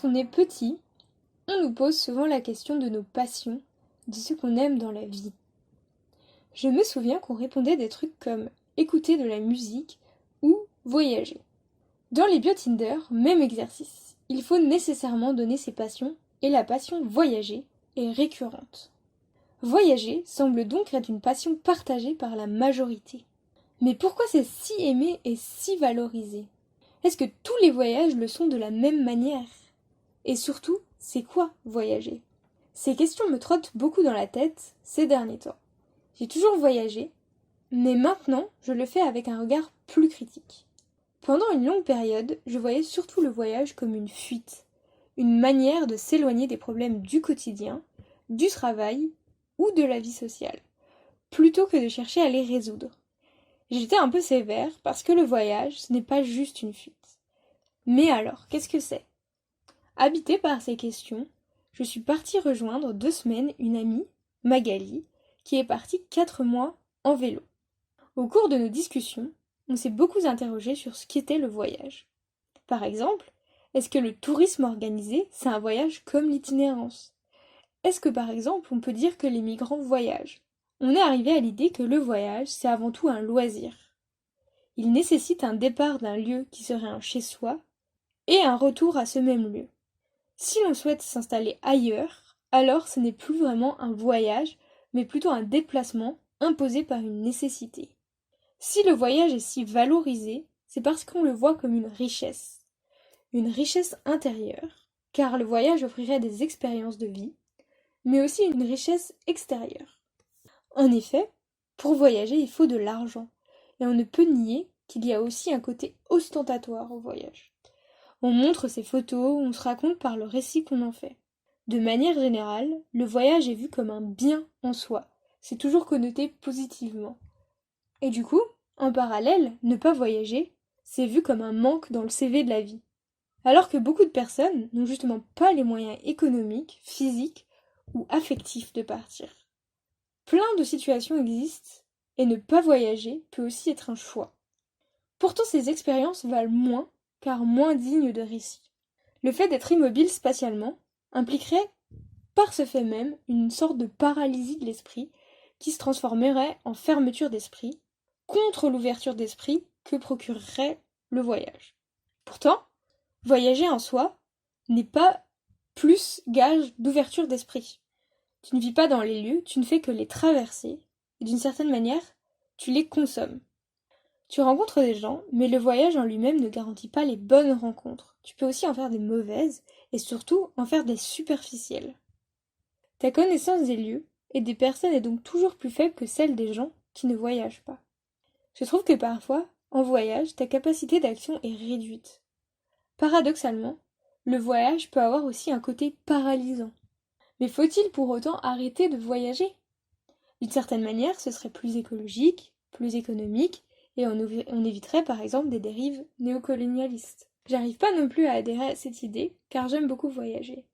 Quand on est petit, on nous pose souvent la question de nos passions, de ce qu'on aime dans la vie. Je me souviens qu'on répondait des trucs comme écouter de la musique ou voyager. Dans les bio Tinder, même exercice. Il faut nécessairement donner ses passions et la passion voyager est récurrente. Voyager semble donc être une passion partagée par la majorité. Mais pourquoi c'est si aimé et si valorisé? Est-ce que tous les voyages le sont de la même manière? Et surtout, c'est quoi voyager? Ces questions me trottent beaucoup dans la tête ces derniers temps. J'ai toujours voyagé, mais maintenant je le fais avec un regard plus critique. Pendant une longue période, je voyais surtout le voyage comme une fuite, une manière de s'éloigner des problèmes du quotidien, du travail ou de la vie sociale, plutôt que de chercher à les résoudre. J'étais un peu sévère parce que le voyage, ce n'est pas juste une fuite. Mais alors, qu'est-ce que c'est? Habitée par ces questions, je suis partie rejoindre 2 semaines une amie, Magali, qui est partie 4 mois en vélo. Au cours de nos discussions, on s'est beaucoup interrogé sur ce qu'était le voyage. Par exemple, est-ce que le tourisme organisé, c'est un voyage comme l'itinérance? Est-ce que par exemple, on peut dire que les migrants voyagent? On est arrivé à l'idée que le voyage, c'est avant tout un loisir. Il nécessite un départ d'un lieu qui serait un chez-soi et un retour à ce même lieu. Si l'on souhaite s'installer ailleurs, alors ce n'est plus vraiment un voyage, mais plutôt un déplacement imposé par une nécessité. Si le voyage est si valorisé, c'est parce qu'on le voit comme une richesse intérieure, car le voyage offrirait des expériences de vie, mais aussi une richesse extérieure. En effet, pour voyager, il faut de l'argent, et on ne peut nier qu'il y a aussi un côté ostentatoire au voyage. On montre ses photos, on se raconte par le récit qu'on en fait. De manière générale, le voyage est vu comme un bien en soi, c'est toujours connoté positivement. Et du coup, en parallèle, ne pas voyager, c'est vu comme un manque dans le CV de la vie. Alors que beaucoup de personnes n'ont justement pas les moyens économiques, physiques ou affectifs de partir. Plein de situations existent, et ne pas voyager peut aussi être un choix. Pourtant ces expériences valent moins, car moins dignes de récit. Le fait d'être immobile spatialement impliquerait, par ce fait même, une sorte de paralysie de l'esprit qui se transformerait en fermeture d'esprit, contre l'ouverture d'esprit que procurerait le voyage. Pourtant, voyager en soi n'est pas plus gage d'ouverture d'esprit. Tu ne vis pas dans les lieux, tu ne fais que les traverser, et d'une certaine manière, tu les consommes. Tu rencontres des gens, mais le voyage en lui-même ne garantit pas les bonnes rencontres. Tu peux aussi en faire des mauvaises, et surtout en faire des superficielles. Ta connaissance des lieux et des personnes est donc toujours plus faible que celle des gens qui ne voyagent pas. Je trouve que parfois, en voyage, ta capacité d'action est réduite. Paradoxalement, le voyage peut avoir aussi un côté paralysant. Mais faut-il pour autant arrêter de voyager? D'une certaine manière, ce serait plus écologique, plus économique, et on éviterait par exemple des dérives néocolonialistes. J'arrive pas non plus à adhérer à cette idée, car j'aime beaucoup voyager.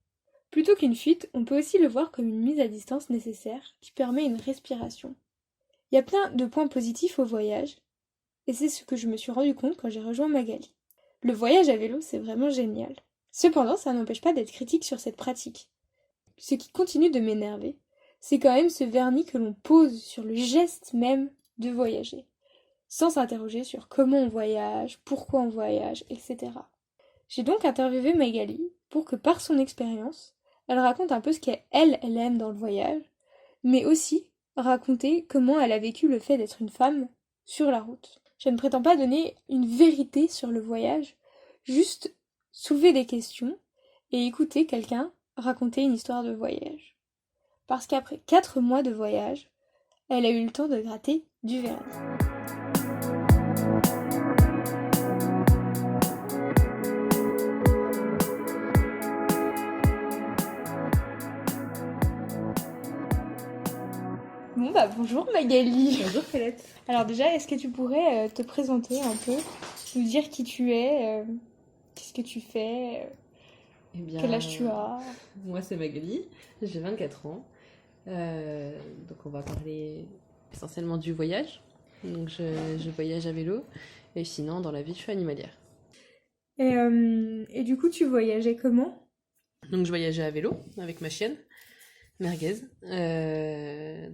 Plutôt qu'une fuite, on peut aussi le voir comme une mise à distance nécessaire qui permet une respiration. Il y a plein de points positifs au voyage, et c'est ce que je me suis rendu compte quand j'ai rejoint Magali. Le voyage à vélo, c'est vraiment génial. Cependant, ça n'empêche pas d'être critique sur cette pratique. Ce qui continue de m'énerver, c'est quand même ce vernis que l'on pose sur le geste même de voyager, sans s'interroger sur comment on voyage, pourquoi on voyage, etc. J'ai donc interviewé Magali pour que par son expérience, elle raconte un peu ce qu'elle aime dans le voyage, mais aussi raconter comment elle a vécu le fait d'être une femme sur la route. Je ne prétends pas donner une vérité sur le voyage, juste soulever des questions et écouter quelqu'un raconter une histoire de voyage. Parce qu'après 4 mois de voyage, elle a eu le temps de gratter du vernis. Bon bah bonjour Magali. Bonjour Colette. Alors déjà, est-ce que tu pourrais te présenter un peu, nous dire qui tu es, qu'est-ce que tu fais, Eh bien, quel âge tu as? moi c'est Magali, j'ai 24 ans. Donc on va parler essentiellement du voyage. Donc je voyage à vélo et sinon dans la vie je suis animalière. Et du coup, tu voyageais comment? Donc je voyageais à vélo avec ma chienne, Merguez,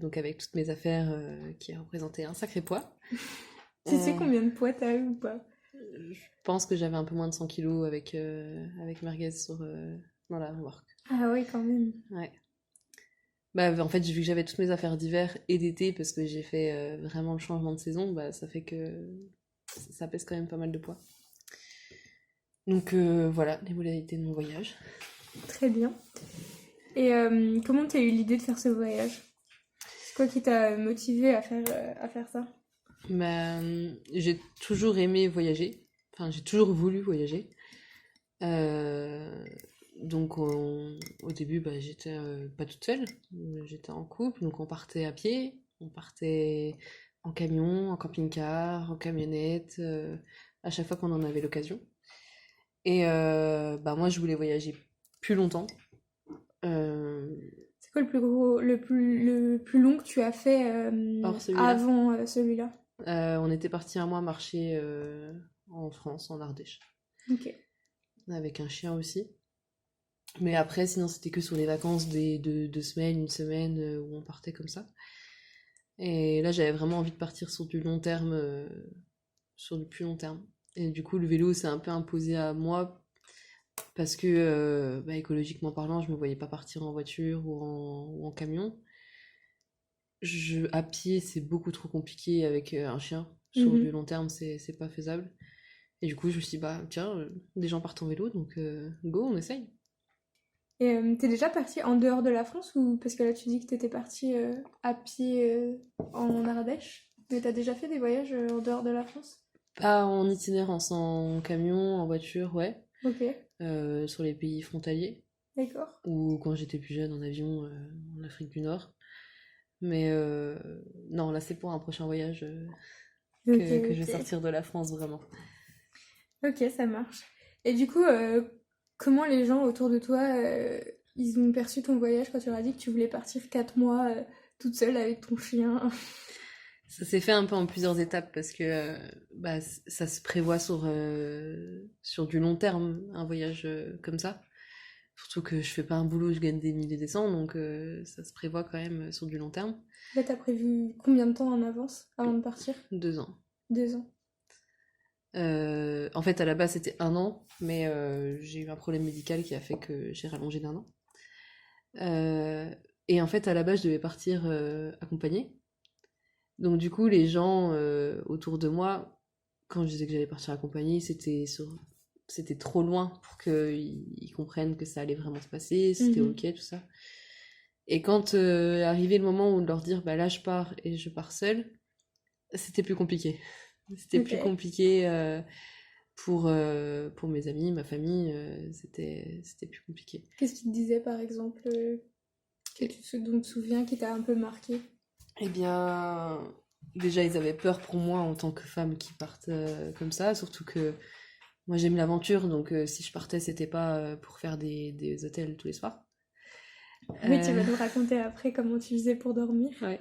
donc avec toutes mes affaires qui représentaient un sacré poids. Tu sais Euh, combien de poids t'as eu ou pas? je pense que j'avais un peu moins de 100 kilos avec Merguez dans la remorque. Ah oui, quand même. Ouais. Bah, en fait, vu que j'avais toutes mes affaires d'hiver et d'été, parce que j'ai fait vraiment le changement de saison, bah, ça fait que ça pèse quand même pas mal de poids. Donc voilà, les modalités de mon voyage. Très bien. Et comment t'as eu l'idée de faire ce voyage? C'est quoi qui t'a motivé à faire ça? Bah, j'ai toujours aimé voyager, enfin j'ai toujours voulu voyager. Euh, donc au début, bah, j'étais pas toute seule, j'étais en couple, donc on partait à pied, on partait en camion, en camping-car, en camionnette, à chaque fois qu'on en avait l'occasion. Et bah moi je voulais voyager plus longtemps. Euh, C'est quoi le plus long que tu as fait Or celui-là, avant celui-là? on était parti un mois marcher en France, en Ardèche, Ok. avec un chien aussi. Mais après, sinon c'était que sur les vacances de 2 semaines, une semaine, où on partait comme ça. Et là j'avais vraiment envie de partir sur du long terme, sur du plus long terme. Et du coup le vélo s'est un peu imposé à moi parce que bah, écologiquement parlant, je me voyais pas partir en voiture ou en camion. À pied, c'est beaucoup trop compliqué avec un chien. Sur du Mhm. long terme, c'est pas faisable. Et du coup, je me suis dit, bah tiens, des gens partent en vélo, donc go, on essaye. Et t'es déjà partie en dehors de la France ou parce que là tu dis que t'étais partie à pied en Ardèche, mais t'as déjà fait des voyages en dehors de la France? Pas en itinérance, en camion, en voiture, ouais. Ok, Sur les pays frontaliers. d'accord. Ou quand j'étais plus jeune, en avion, en Afrique du Nord. Mais non, là, c'est pour un prochain voyage Ok, que je vais ok. sortir de la France, vraiment. Ok, ça marche. Et du coup, comment les gens autour de toi, ils ont perçu ton voyage quand tu leur as dit que tu voulais partir 4 mois toute seule avec ton chien? Ça s'est fait un peu en plusieurs étapes parce que bah, ça se prévoit sur du long terme, un voyage comme ça. Surtout que je fais pas un boulot, je gagne des milliers des cents, donc ça se prévoit quand même sur du long terme. Là, t'as prévu combien de temps en avance avant de partir? 2 ans. 2 ans. En fait, à la base, c'était 1 an, mais j'ai eu un problème médical qui a fait que j'ai rallongé d'1 an. Euh, et en fait, à la base, je devais partir accompagnée. Donc, du coup, les gens autour de moi, quand je disais que j'allais partir accompagnée, c'était trop loin pour qu'ils comprennent que ça allait vraiment se passer, c'était Mhm. ok, tout ça. Et quand arrivait le moment où de leur dire, bah là, je pars et je pars seule, c'était plus compliqué. C'était Ok. plus compliqué pour mes amis, ma famille, c'était plus compliqué. Qu'est-ce qu'ils te disaient par exemple dont tu te souviens qui t'a un peu marqué? Eh bien, déjà, ils avaient peur pour moi en tant que femme qui partent comme ça, surtout que moi j'aime l'aventure, donc si je partais, c'était pas pour faire des hôtels tous les soirs. Oui, tu Euh, vas nous raconter après comment tu faisais pour dormir. ouais.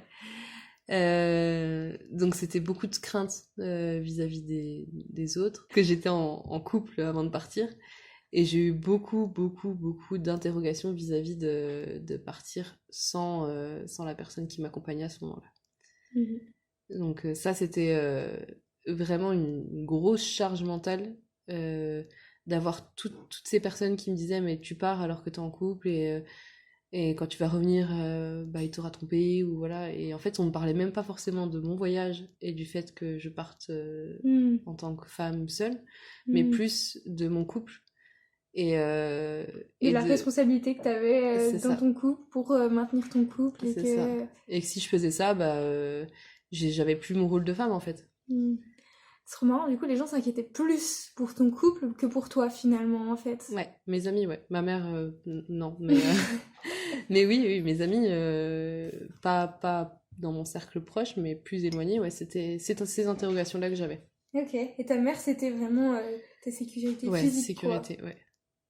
Donc c'était beaucoup de craintes vis-à-vis des autres, que j'étais en couple avant de partir. Et j'ai eu beaucoup, beaucoup, beaucoup d'interrogations vis-à-vis de partir sans la personne qui m'accompagnait à ce moment-là. Mhm. Donc ça, c'était vraiment une grosse charge mentale d'avoir toutes ces personnes qui me disaient mais tu pars alors que t'es en couple et quand tu vas revenir, bah, il t'aura trompé ou voilà. Et en fait, on ne parlait même pas forcément de mon voyage et du fait que je parte Mhm. en tant que femme seule, mais Mhm. plus de mon couple et, euh, De et la de... responsabilité que tu avais C'est dans ça, ton couple pour maintenir ton couple et c'est ça. que... Et que si je faisais ça, bah, j'avais plus mon rôle de femme en fait. Mhm. C'est trop marrant, du coup les gens s'inquiétaient plus pour ton couple que pour toi finalement en fait. Ouais, mes amis, ouais. Ma mère, non, mais oui, oui, mes amis, pas dans mon cercle proche, mais plus éloigné, ouais, c'est ces interrogations-là que j'avais. Ok, et ta mère c'était vraiment ta sécurité Ouais, physique quoi, sécurité, ouais.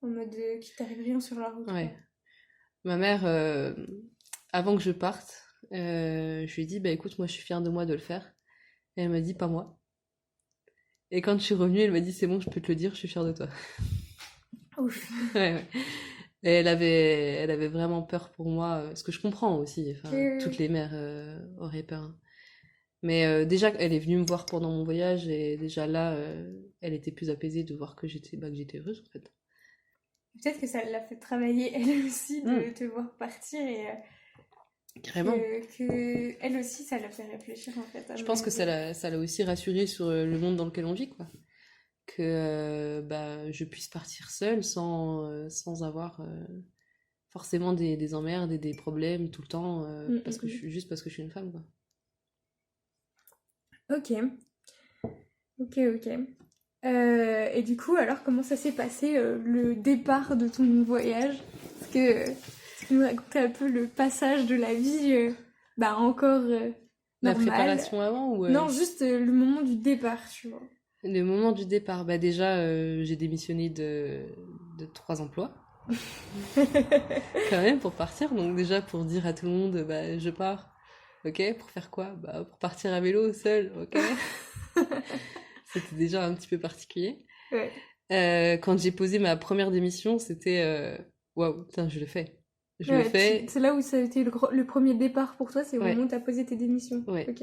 en mode qu'il t'arrive rien sur la route quoi. Ouais. Ma mère, avant que je parte, je lui ai dit, bah écoute, moi je suis fière de moi de le faire. Et elle m'a dit, pas moi. Et quand je suis revenue, elle m'a dit, c'est bon, je peux te le dire, je suis fière de toi. Ouf. Ouais, ouais. Et elle avait vraiment peur pour moi, ce que je comprends aussi. Enfin, Oui, oui, toutes oui. les mères auraient peur, hein. Mais déjà, elle est venue me voir pendant mon voyage et déjà là, elle était plus apaisée de voir que j'étais heureuse en fait. Peut-être que ça l'a fait travailler elle aussi Hmm, de te voir partir et carrément. que elle aussi ça l'a fait réfléchir en fait à un Je pense moment que donné. ça l'a aussi rassurée sur le monde dans lequel on vit, quoi. Que bah, je puisse partir seule sans avoir forcément des emmerdes et des problèmes tout le temps Mm, parce mm, que mm. juste parce que je suis une femme, quoi. Ok, ok, ok. Et du coup, alors comment ça s'est passé le départ de ton voyage? Est-ce que tu nous raconter un peu le passage de la vie bah, encore La normale? préparation avant ou Non, juste le moment du départ, tu vois. le moment du départ, bah déjà j'ai démissionné de 3 emplois quand même pour partir, donc déjà pour dire à tout le monde bah je pars, ok, pour faire quoi? Bah pour partir à vélo seul, ok. C'était déjà un petit peu particulier. Ouais. Quand j'ai posé ma première démission, c'était waouh, putain, je le fais. Je le Ouais, fais, c'est là où ça a été le premier départ pour toi, c'est au moment où ouais, tu as posé tes démissions. ouais. Ok.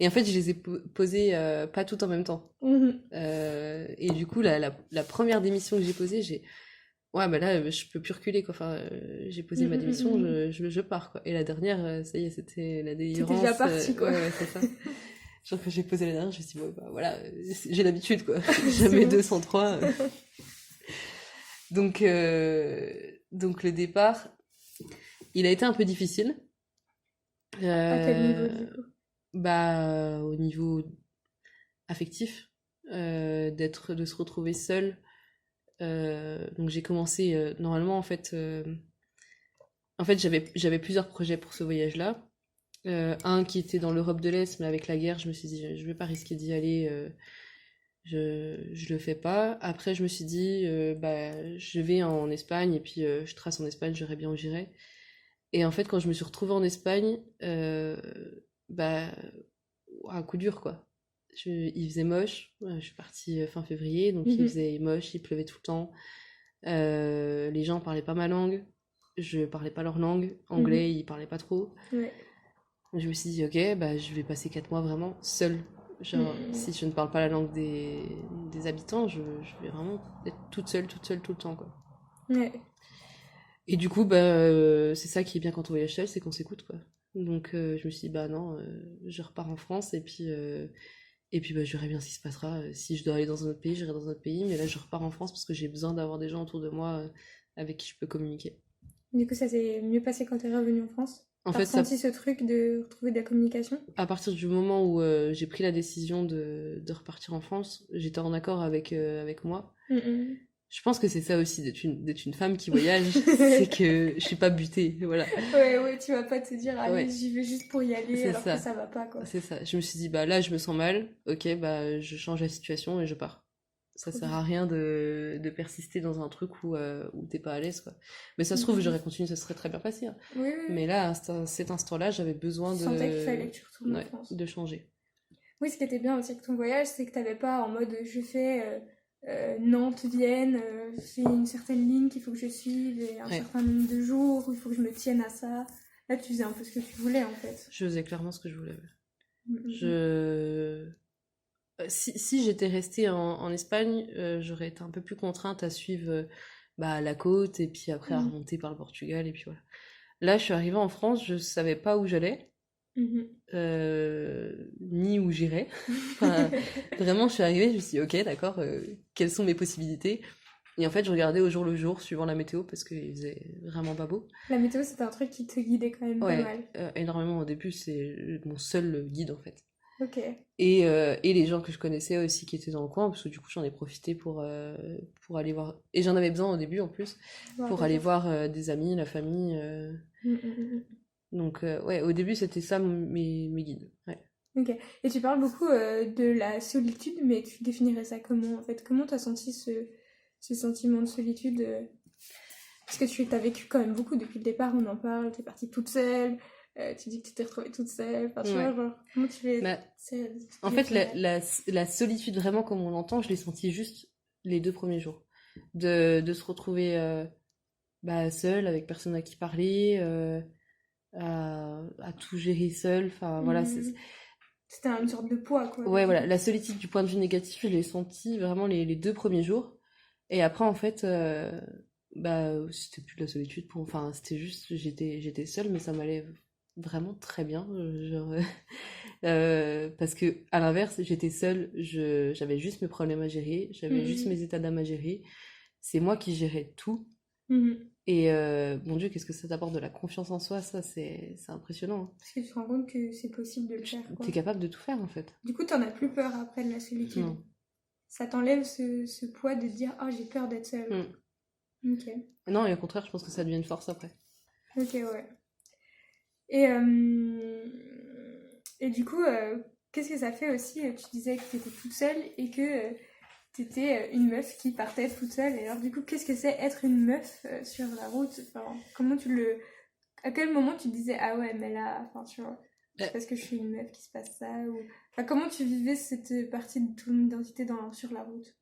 Et en fait, je les ai posées pas toutes en même temps. Mhm. Et du coup, la première démission que j'ai posée, ouais, bah là, je peux plus reculer, quoi. Enfin, j'ai posé ma Mhm, mhm, démission, mhm. je pars, quoi. Et la dernière, ça y est, c'était la T'étais déjà délivrance. parti, quoi. Ouais, ouais, c'est ça. Genre que j'ai posé la dernière, je me suis dit, bon, bah voilà, j'ai l'habitude, quoi. C'est Jamais bon. 203. Donc le départ, il a été un peu difficile. À quel niveau, Euh, du coup? Bah, au niveau affectif, de se retrouver seule. Donc j'ai commencé, normalement, en fait j'avais plusieurs projets pour ce voyage-là. Un qui était dans l'Europe de l'Est, mais avec la guerre, je me suis dit, je vais pas risquer d'y aller, je le fais pas. Après, je me suis dit, bah, je vais en Espagne, et puis je trace en Espagne, je verrai bien où j'irai. Et en fait, quand je me suis retrouvée en Espagne, bah, un coup dur, quoi. Il faisait moche, je suis partie fin février, donc il Mhm. faisait moche, il pleuvait tout le temps. Les gens parlaient pas ma langue, je parlais pas leur langue, anglais, Mhm. ils parlaient pas trop. Ouais. Je me suis dit, ok, bah, je vais passer 4 mois vraiment seule. Genre, Mhm. si je ne parle pas la langue des habitants, je vais vraiment être toute seule tout le temps, quoi. Ouais. Et du coup, bah, c'est ça qui est bien quand on voyage seul, c'est qu'on s'écoute, quoi. Donc, je me suis dit, bah non, je repars en France, et puis bah, je verrai bien ce qui se passera. Si je dois aller dans un autre pays, j'irai dans un autre pays, mais là, je repars en France parce que j'ai besoin d'avoir des gens autour de moi avec qui je peux communiquer. Du coup, ça s'est mieux passé quand t'es revenu en France? En T'as fait, ça, ressenti ce truc de retrouver de la communication? à partir du moment où j'ai pris la décision de repartir en France, j'étais en accord avec moi. Mhm. Je pense que c'est ça aussi d'être une femme qui voyage, c'est que je suis pas butée, voilà. Ouais, ouais, tu vas pas te dire, allez, Ouais, j'y vais juste pour y aller, c'est alors que ça, ça va pas, quoi. c'est ça. Je me suis dit, bah là, je me sens mal, ok, bah je change la situation et je pars. Ça Trop sert bien. à rien de persister dans un truc où t'es pas à l'aise, quoi. Mais ça se trouve, Mhm. j'aurais continué, ça serait très bien passé, hein. Oui, oui, Mais oui. là, à cet instant-là, j'avais besoin Tu sentais qu'il fallait que tu retournes en ouais, France. de changer. Oui, ce qui était bien aussi avec ton voyage, c'est que t'avais pas en mode je fais Nantes, Vienne, c'est une certaine ligne qu'il faut que je suive et un Ouais, certain nombre de jours où il faut que je me tienne à ça. Là, tu faisais un peu ce que tu voulais en fait. je faisais clairement ce que je voulais. Mm, mm, mm. Je... si j'étais restée en Espagne, j'aurais été un peu plus contrainte à suivre bah, la côte et puis après à Mhm, remonter par le Portugal et puis voilà. Là, je suis arrivée en France, je savais pas où j'allais, mhm. ni où j'irais. Enfin, vraiment, je suis arrivée, je me suis dit, ok, d'accord, quelles sont mes possibilités? Et en fait, je regardais au jour le jour, suivant la météo, parce qu'il faisait vraiment pas beau. La météo, c'était un truc qui te guidait quand même pas Ouais, mal. énormément au début, c'est mon seul guide en fait. Ok. Et les gens que je connaissais aussi qui étaient dans le coin, parce que du coup j'en ai profité pour aller voir. Et j'en avais besoin au début en plus, Voir pour des aller gens. voir des amis, la famille. Mm, mm, mm, Donc ouais, au début c'était ça mes guides. Ouais. mm. Ok. Et tu parles beaucoup de la solitude, mais tu définirais ça comment en fait? Comment t'as senti ce sentiment de solitude parce que tu as vécu quand même beaucoup depuis le départ, on en parle, t'es partie toute seule, tu dis que tu t'es retrouvée toute seule, enfin tu vois, Ouais. genre, comment tu fais, Bah, tu en fait, définirais? la solitude vraiment comme on l'entend, je l'ai sentie juste les 2 premiers jours. De se retrouver. bah, seule, avec personne à qui parler, à tout gérer seule. Enfin, voilà, Hmm. C'était une sorte de poids, quoi, ouais, du voilà, coup. la solitude du point de vue négatif, je l'ai senti vraiment les 2 premiers jours. Et après, en fait, bah, c'était plus de la solitude enfin, c'était juste, j'étais seule, mais ça m'allait vraiment très bien. Genre, parce que, à l'inverse, j'étais seule, j'avais juste mes problèmes à gérer, j'avais juste Mhm. mes états d'âme à gérer. C'est moi qui gérais tout. Mhm. Et mon Dieu, qu'est-ce que ça t'apporte de la confiance en soi, ça, c'est impressionnant, hein. Parce que tu te rends compte que c'est possible de le faire, T'es quoi. capable de tout faire, en fait. Du coup, t'en as plus peur après de la solitude. Non. Ça t'enlève ce poids de te dire, ah, j'ai peur d'être seule. Mm. Ok. Non, et au contraire, je pense que ça devient une force après. Ok, ouais. Et, et du coup, qu'est-ce que ça fait aussi? Tu disais que tu étais toute seule et que tu étais une meuf qui partait toute seule. Et alors, du coup, qu'est-ce que c'est être une meuf sur la route? Enfin, comment tu le. À quel moment tu te disais, ah ouais, mais là, enfin, tu vois, c'est Euh, parce que je suis une meuf qui se passe ça? Ou. Enfin, comment tu vivais cette partie de ton identité sur la route?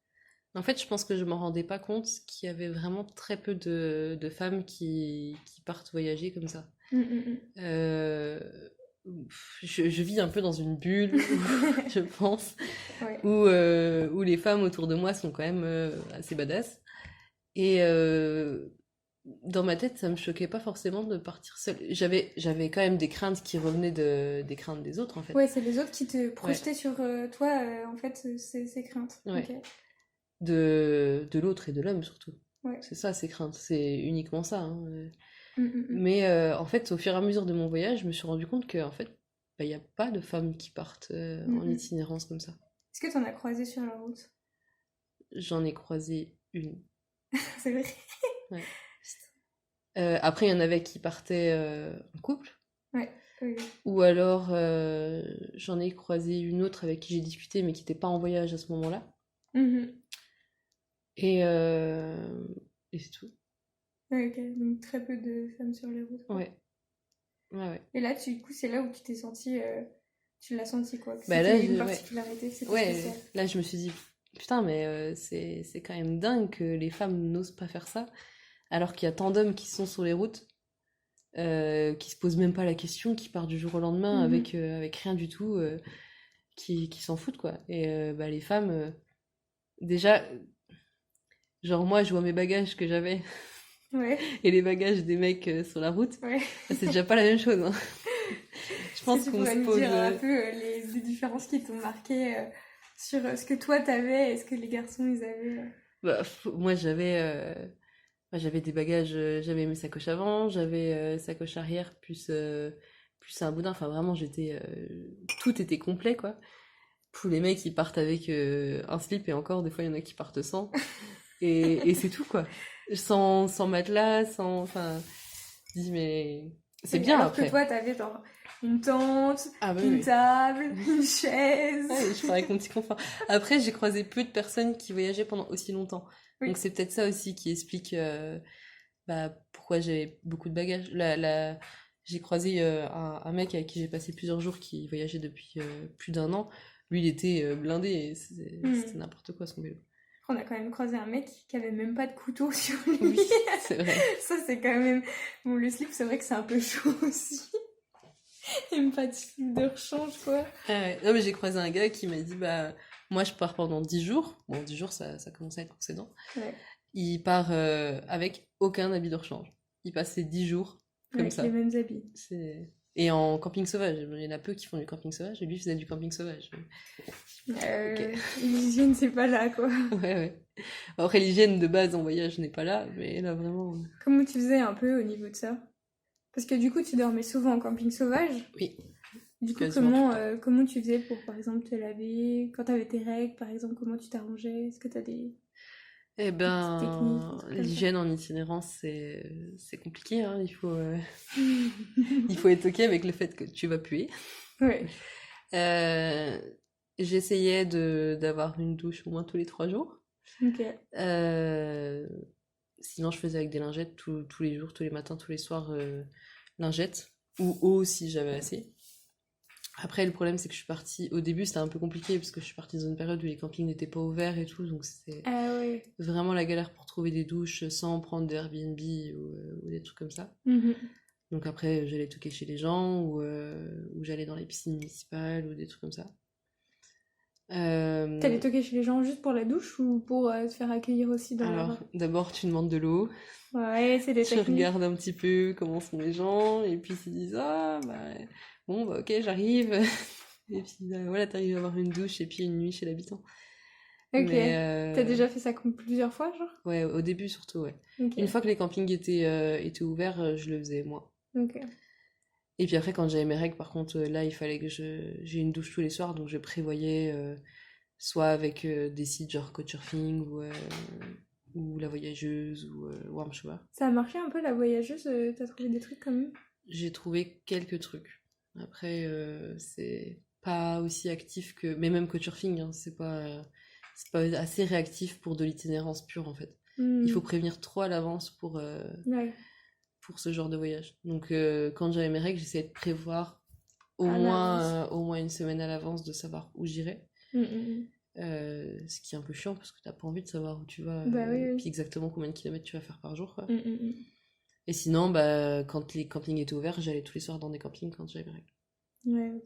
En fait, je pense que je m'en rendais pas compte qu'il y avait vraiment très peu de femmes qui partent voyager comme ça. Euh, je vis un peu dans une bulle, je pense, Ouais. où les femmes autour de moi sont quand même assez badass. Et dans ma tête, ça me choquait pas forcément de partir seule. J'avais quand même des craintes qui revenaient des craintes des autres, en fait. Ouais, c'est les autres qui te Ouais, projetaient sur toi, en fait, ces craintes. ouais. Ok. De l'autre et de l'homme, surtout. Ouais. C'est ça, ces craintes. C'est uniquement ça, hein. Mm, mm, mm. Mais en fait, au fur et à mesure de mon voyage, je me suis rendu compte que en fait, bah, il n'y a pas de femmes qui partent Mm, en mm. itinérance comme ça. Est-ce que t'en as croisé sur la route? J'en ai croisé une. C'est vrai. Ouais. Après, il y en avait qui partaient en couple. Ouais, oui. Ou alors, j'en ai croisé une autre avec qui j'ai discuté, mais qui n'était pas en voyage à ce moment-là. Mhm. Et, euh, et c'est tout. Ouais, ok, donc très peu de femmes sur les routes, quoi. Ouais, ouais, ouais. Et là, du coup, c'est là où tu t'es senti, tu l'as senti, quoi, que Bah là, c'était une ouais. particularité, que c'était Ouais, spécial. là, je me suis dit, putain, mais c'est quand même dingue que les femmes n'osent pas faire ça. Alors qu'il y a tant d'hommes qui sont sur les routes, qui se posent même pas la question, qui partent du jour au lendemain Mhm. avec rien du tout, qui s'en foutent, quoi. Et bah, les femmes, déjà, genre moi, je vois mes bagages que j'avais Ouais, et les bagages des mecs sur la route, ouais. bah, c'est déjà pas la même chose, hein. Je Est-ce pense que tu qu'on pourrais se nous pose... dire un peu les différences qui t'ont marqué sur ce que toi t'avais et ce que les garçons ils avaient? bah, moi, j'avais des bagages, j'avais mes sacoches avant, j'avais sacoche arrière plus un boudin. Enfin, vraiment, tout était complet, quoi. Pour les mecs, ils partent avec un slip et encore, des fois, il y en a qui partent sans. Et c'est tout, quoi. Sans matelas, enfin, je dis, mais c'est Oui, bien alors que après. toi t'avais genre une tente, Ah, bah une oui, table, oui. une chaise. Ouais, je pars avec mon petit confort. Après, j'ai croisé peu de personnes qui voyageaient pendant aussi longtemps. Donc, Oui. c'est peut-être ça aussi qui explique bah, pourquoi j'ai beaucoup de bagages. J'ai croisé un mec avec qui j'ai passé plusieurs jours qui voyageait depuis plus d'1 an. Lui, il était blindé et c'était Hmm. n'importe quoi son vélo. On a quand même croisé un mec qui avait même pas de couteau sur lui. Oui, c'est vrai. Ça, c'est quand même. Bon, le slip, c'est vrai que c'est un peu chaud aussi. Même pas de slip de rechange, quoi. Ah ouais. Non, mais j'ai croisé un gars qui m'a dit bah, moi, je pars pendant 10 jours. Bon, 10 jours, ça commence à être excédent. Ouais. Il part avec aucun habit de rechange. Il passe ses 10 jours comme Avec les ça. mêmes habits. Et en camping sauvage. Il y en a peu qui font du camping sauvage, et lui faisait du camping sauvage. Ok. L'hygiène, c'est pas là, quoi. Ouais, ouais. Après, l'hygiène de base en voyage n'est pas là, mais là, vraiment. Comment tu faisais un peu au niveau de ça? Parce que du coup, tu dormais souvent en camping sauvage. Oui, Du coup, quasiment tout le temps. comment tu faisais pour, par exemple, te laver? Quand t'avais tes règles, par exemple, comment tu t'arrangeais? Est-ce que t'as Eh des petites techniques, des ben, trucs comme ça? l'hygiène en itinérance, c'est compliqué, hein. Il faut être OK avec le fait que tu vas puer. Ouais. Euh, J'essayais d'avoir une douche au moins tous les 3 jours. Ok. Euh, Sinon, je faisais avec des lingettes tous les jours, tous les matins, tous les soirs, lingettes. Ou eau si j'avais assez. Après, le problème, c'est que je suis partie. Au début, c'était un peu compliqué parce que je suis partie dans une période où les campings n'étaient pas ouverts et tout, donc c'était Ah ouais. vraiment la galère pour trouver des douches sans prendre des Airbnb ou des trucs comme ça. Mhm. Donc après, j'allais toquer chez les gens ou j'allais dans les piscines municipales ou des trucs comme ça. T'allais toquer chez les gens juste pour la douche ou pour te faire accueillir aussi dans Alors, leur... d'abord, tu demandes de l'eau, Ouais, c'est des tu techniques. regardes un petit peu comment sont les gens, et puis ils disent ah, bah, bon, bah, ok, j'arrive. Et puis voilà, t'arrives à avoir une douche et puis une nuit chez l'habitant. Ok. Mais T'as déjà fait ça comme plusieurs fois, genre? ouais, au début surtout, ouais. Ok. Une fois que les campings étaient ouverts, je le faisais moi. Ok. Et puis après, quand j'avais mes règles, par contre, là, il fallait que j'ai une douche tous les soirs, donc je prévoyais soit avec des sites genre Couchsurfing ou La Voyageuse ou Warm Shower. Ça a marché un peu la voyageuse, t'as trouvé des trucs quand même? J'ai trouvé quelques trucs. Après, c'est pas aussi actif que. Mais même Couchsurfing, hein, c'est pas assez réactif pour de l'itinérance pure en fait. Il faut prévenir trop à l'avance Ouais. pour ce genre de voyage. Donc, quand j'avais mes règles, j'essayais de prévoir À l'avance. au moins une semaine à l'avance de savoir où j'irais. Mm. Ce qui est un peu chiant parce que t'as pas envie de savoir où tu vas, Bah oui, puis oui. exactement combien de kilomètres tu vas faire par jour, quoi. Mm. Et sinon, bah, quand les campings étaient ouverts, j'allais tous les soirs dans des campings quand j'avais mes règles. Ouais, ok.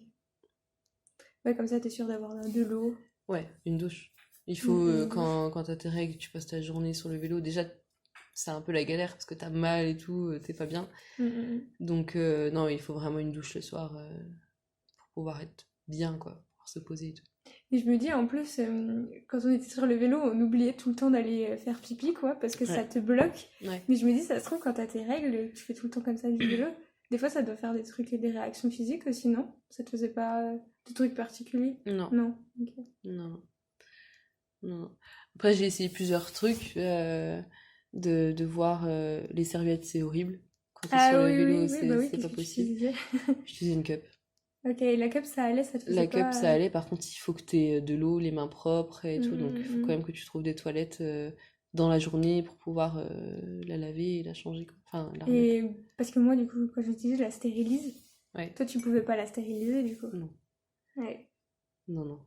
Ouais, comme ça, t'es sûr d'avoir de l'eau. Ouais, une douche. Il faut, Une douche. quand t'as tes règles, tu passes ta journée sur le vélo, déjà, c'est un peu la galère parce que t'as mal et tout, t'es pas bien. Mm. Donc, non, il faut vraiment une douche le soir pour pouvoir être bien, quoi, pouvoir se poser et tout. Et je me dis, en plus, quand on était sur le vélo, on oubliait tout le temps d'aller faire pipi, quoi, parce que ça Ouais. te bloque. Ouais. Mais je me dis, ça se trouve, quand t'as tes règles et que tu fais tout le temps comme ça du vélo, des fois, ça doit faire des trucs et des réactions physiques aussi, non? Ça te faisait pas de trucs particuliers? Non, Non. Ok. non, non. Après, j'ai essayé plusieurs trucs, de voir les serviettes, c'est horrible. Quand t'es sur Ah le oui, vélo, oui, oui, bah oui, c'est qu'est-ce pas que tu possible. disais? J'utilisais une cup. Ok, la cup, ça allait, ça te faisait La cup, pas... ça allait, par contre, il faut que tu aies de l'eau, les mains propres et tout, donc il faut quand Mm. même que tu trouves des toilettes dans la journée pour pouvoir la laver et la changer, quoi. Enfin, la remettre. Et parce que moi, du coup, quand j'utilise, je la stérilise. Ouais, Toi, tu pouvais pas la stériliser, du coup. non, Ouais. non, non.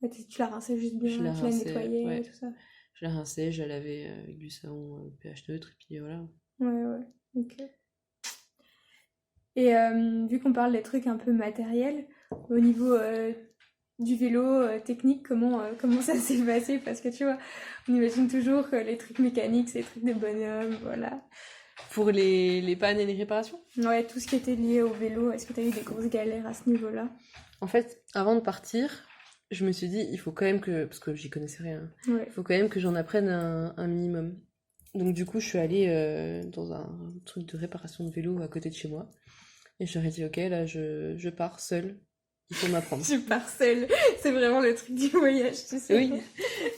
Ouais, tu la rinçais juste Je bien, la tu la rinçais, nettoyais et ouais. tout ça. Je la rinçais, je la lavais avec du savon pH neutre, et puis voilà. Ouais. Ok. Et vu qu'on parle des trucs un peu matériels, au niveau du vélo, technique, comment ça s'est passé? Parce que tu vois, on imagine toujours que les trucs mécaniques, c'est les trucs des bonhommes, voilà. Pour les pannes et les réparations? Ouais, tout ce qui était lié au vélo, est-ce que t'as eu des grosses galères à ce niveau-là? En fait, avant de partir, je me suis dit, il faut quand même que, parce que j'y connaissais rien, Ouais. il faut quand même que j'en apprenne un minimum. Donc du coup, je suis allée dans un truc de réparation de vélo à côté de chez moi. Et je leur ai dit, ok, là, je pars seule. Il faut m'apprendre. Tu pars seule, c'est vraiment le truc du voyage, tu sais. Oui,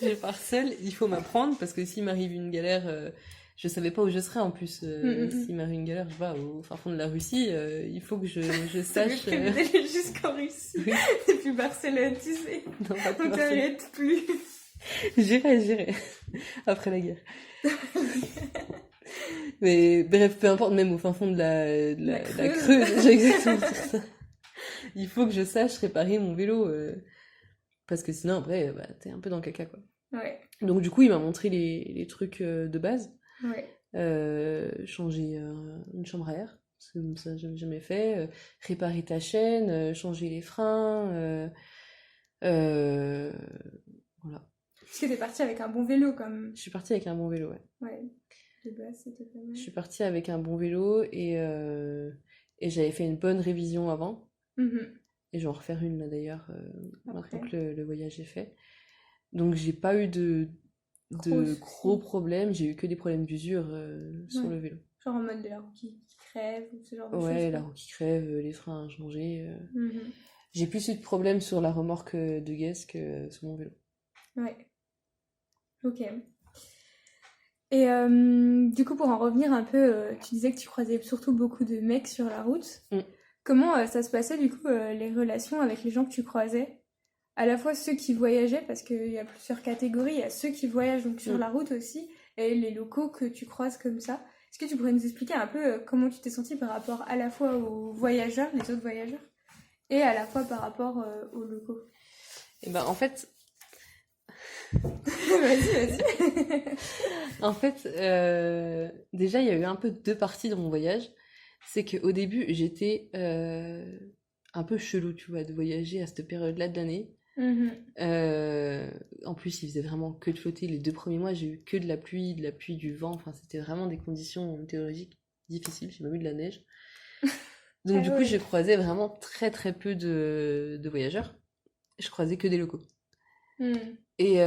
je pars seule, il faut m'apprendre, parce que s'il m'arrive une galère, je savais pas où je serais en plus. S'il m'arrive une galère, je sais pas, au fin fond de la Russie, il faut que je Ça sache... m'est prévu d'aller jusqu'en Russie. Oui, Depuis Barcelone, tu sais. non, pas de On Barcelone. t'arrête plus. J'irai, après la guerre. Mais bref, peu importe, même au fin fond de La la Creuse. Creuse, j'ai exactement dire ça. Il faut que je sache réparer mon vélo, parce que sinon, après, bah, t'es un peu dans le caca, quoi. Ouais, Donc du coup, il m'a montré les trucs de base. ouais. Changer une chambre à air, parce que ça, j'avais jamais fait. Réparer ta chaîne, changer les freins. Euh, voilà. Parce que t'es partie avec un bon vélo, comme. Je suis partie avec un bon vélo, ouais. Ouais, de base, c'était pas mal. Je suis partie avec un bon vélo et j'avais fait une bonne révision avant. Mhm. Et je vais en refaire une là d'ailleurs, maintenant Après. que le voyage est fait. Donc j'ai pas eu de Gros gros soucis. problèmes, j'ai eu que des problèmes d'usure sur Ouais. le vélo. Genre en mode de la roue qui crève, ou ce genre de Ouais, choses, la quoi. roue qui crève, les freins à changer. Mhm. J'ai plus eu de problèmes sur la remorque de Guess que sur mon vélo. Ouais, ok. Et du coup, pour en revenir un peu, tu disais que tu croisais surtout beaucoup de mecs sur la route. Mm. Comment ça se passait, du coup, les relations avec les gens que tu croisais? À la fois ceux qui voyageaient, parce qu'il y a plusieurs catégories, il y a ceux qui voyagent donc sur Mm. la route aussi, et les locaux que tu croises comme ça. Est-ce que tu pourrais nous expliquer un peu comment tu t'es sentie par rapport à la fois aux voyageurs, les autres voyageurs, et à la fois par rapport aux locaux. Et ben en fait, Vas-y. en fait, déjà il y a eu un peu deux parties dans mon voyage. C'est qu'au début j'étais un peu chelou, tu vois, de voyager à cette période-là de l'année. Mhm. En plus, il faisait vraiment que de flotter. Les 2 premiers mois, j'ai eu que de la pluie, du vent. Enfin, c'était vraiment des conditions météorologiques difficiles. J'ai même eu de la neige. Donc, Ah du coup, je ouais. croisais vraiment très très peu de voyageurs. Je croisais que des locaux. Mhm. Et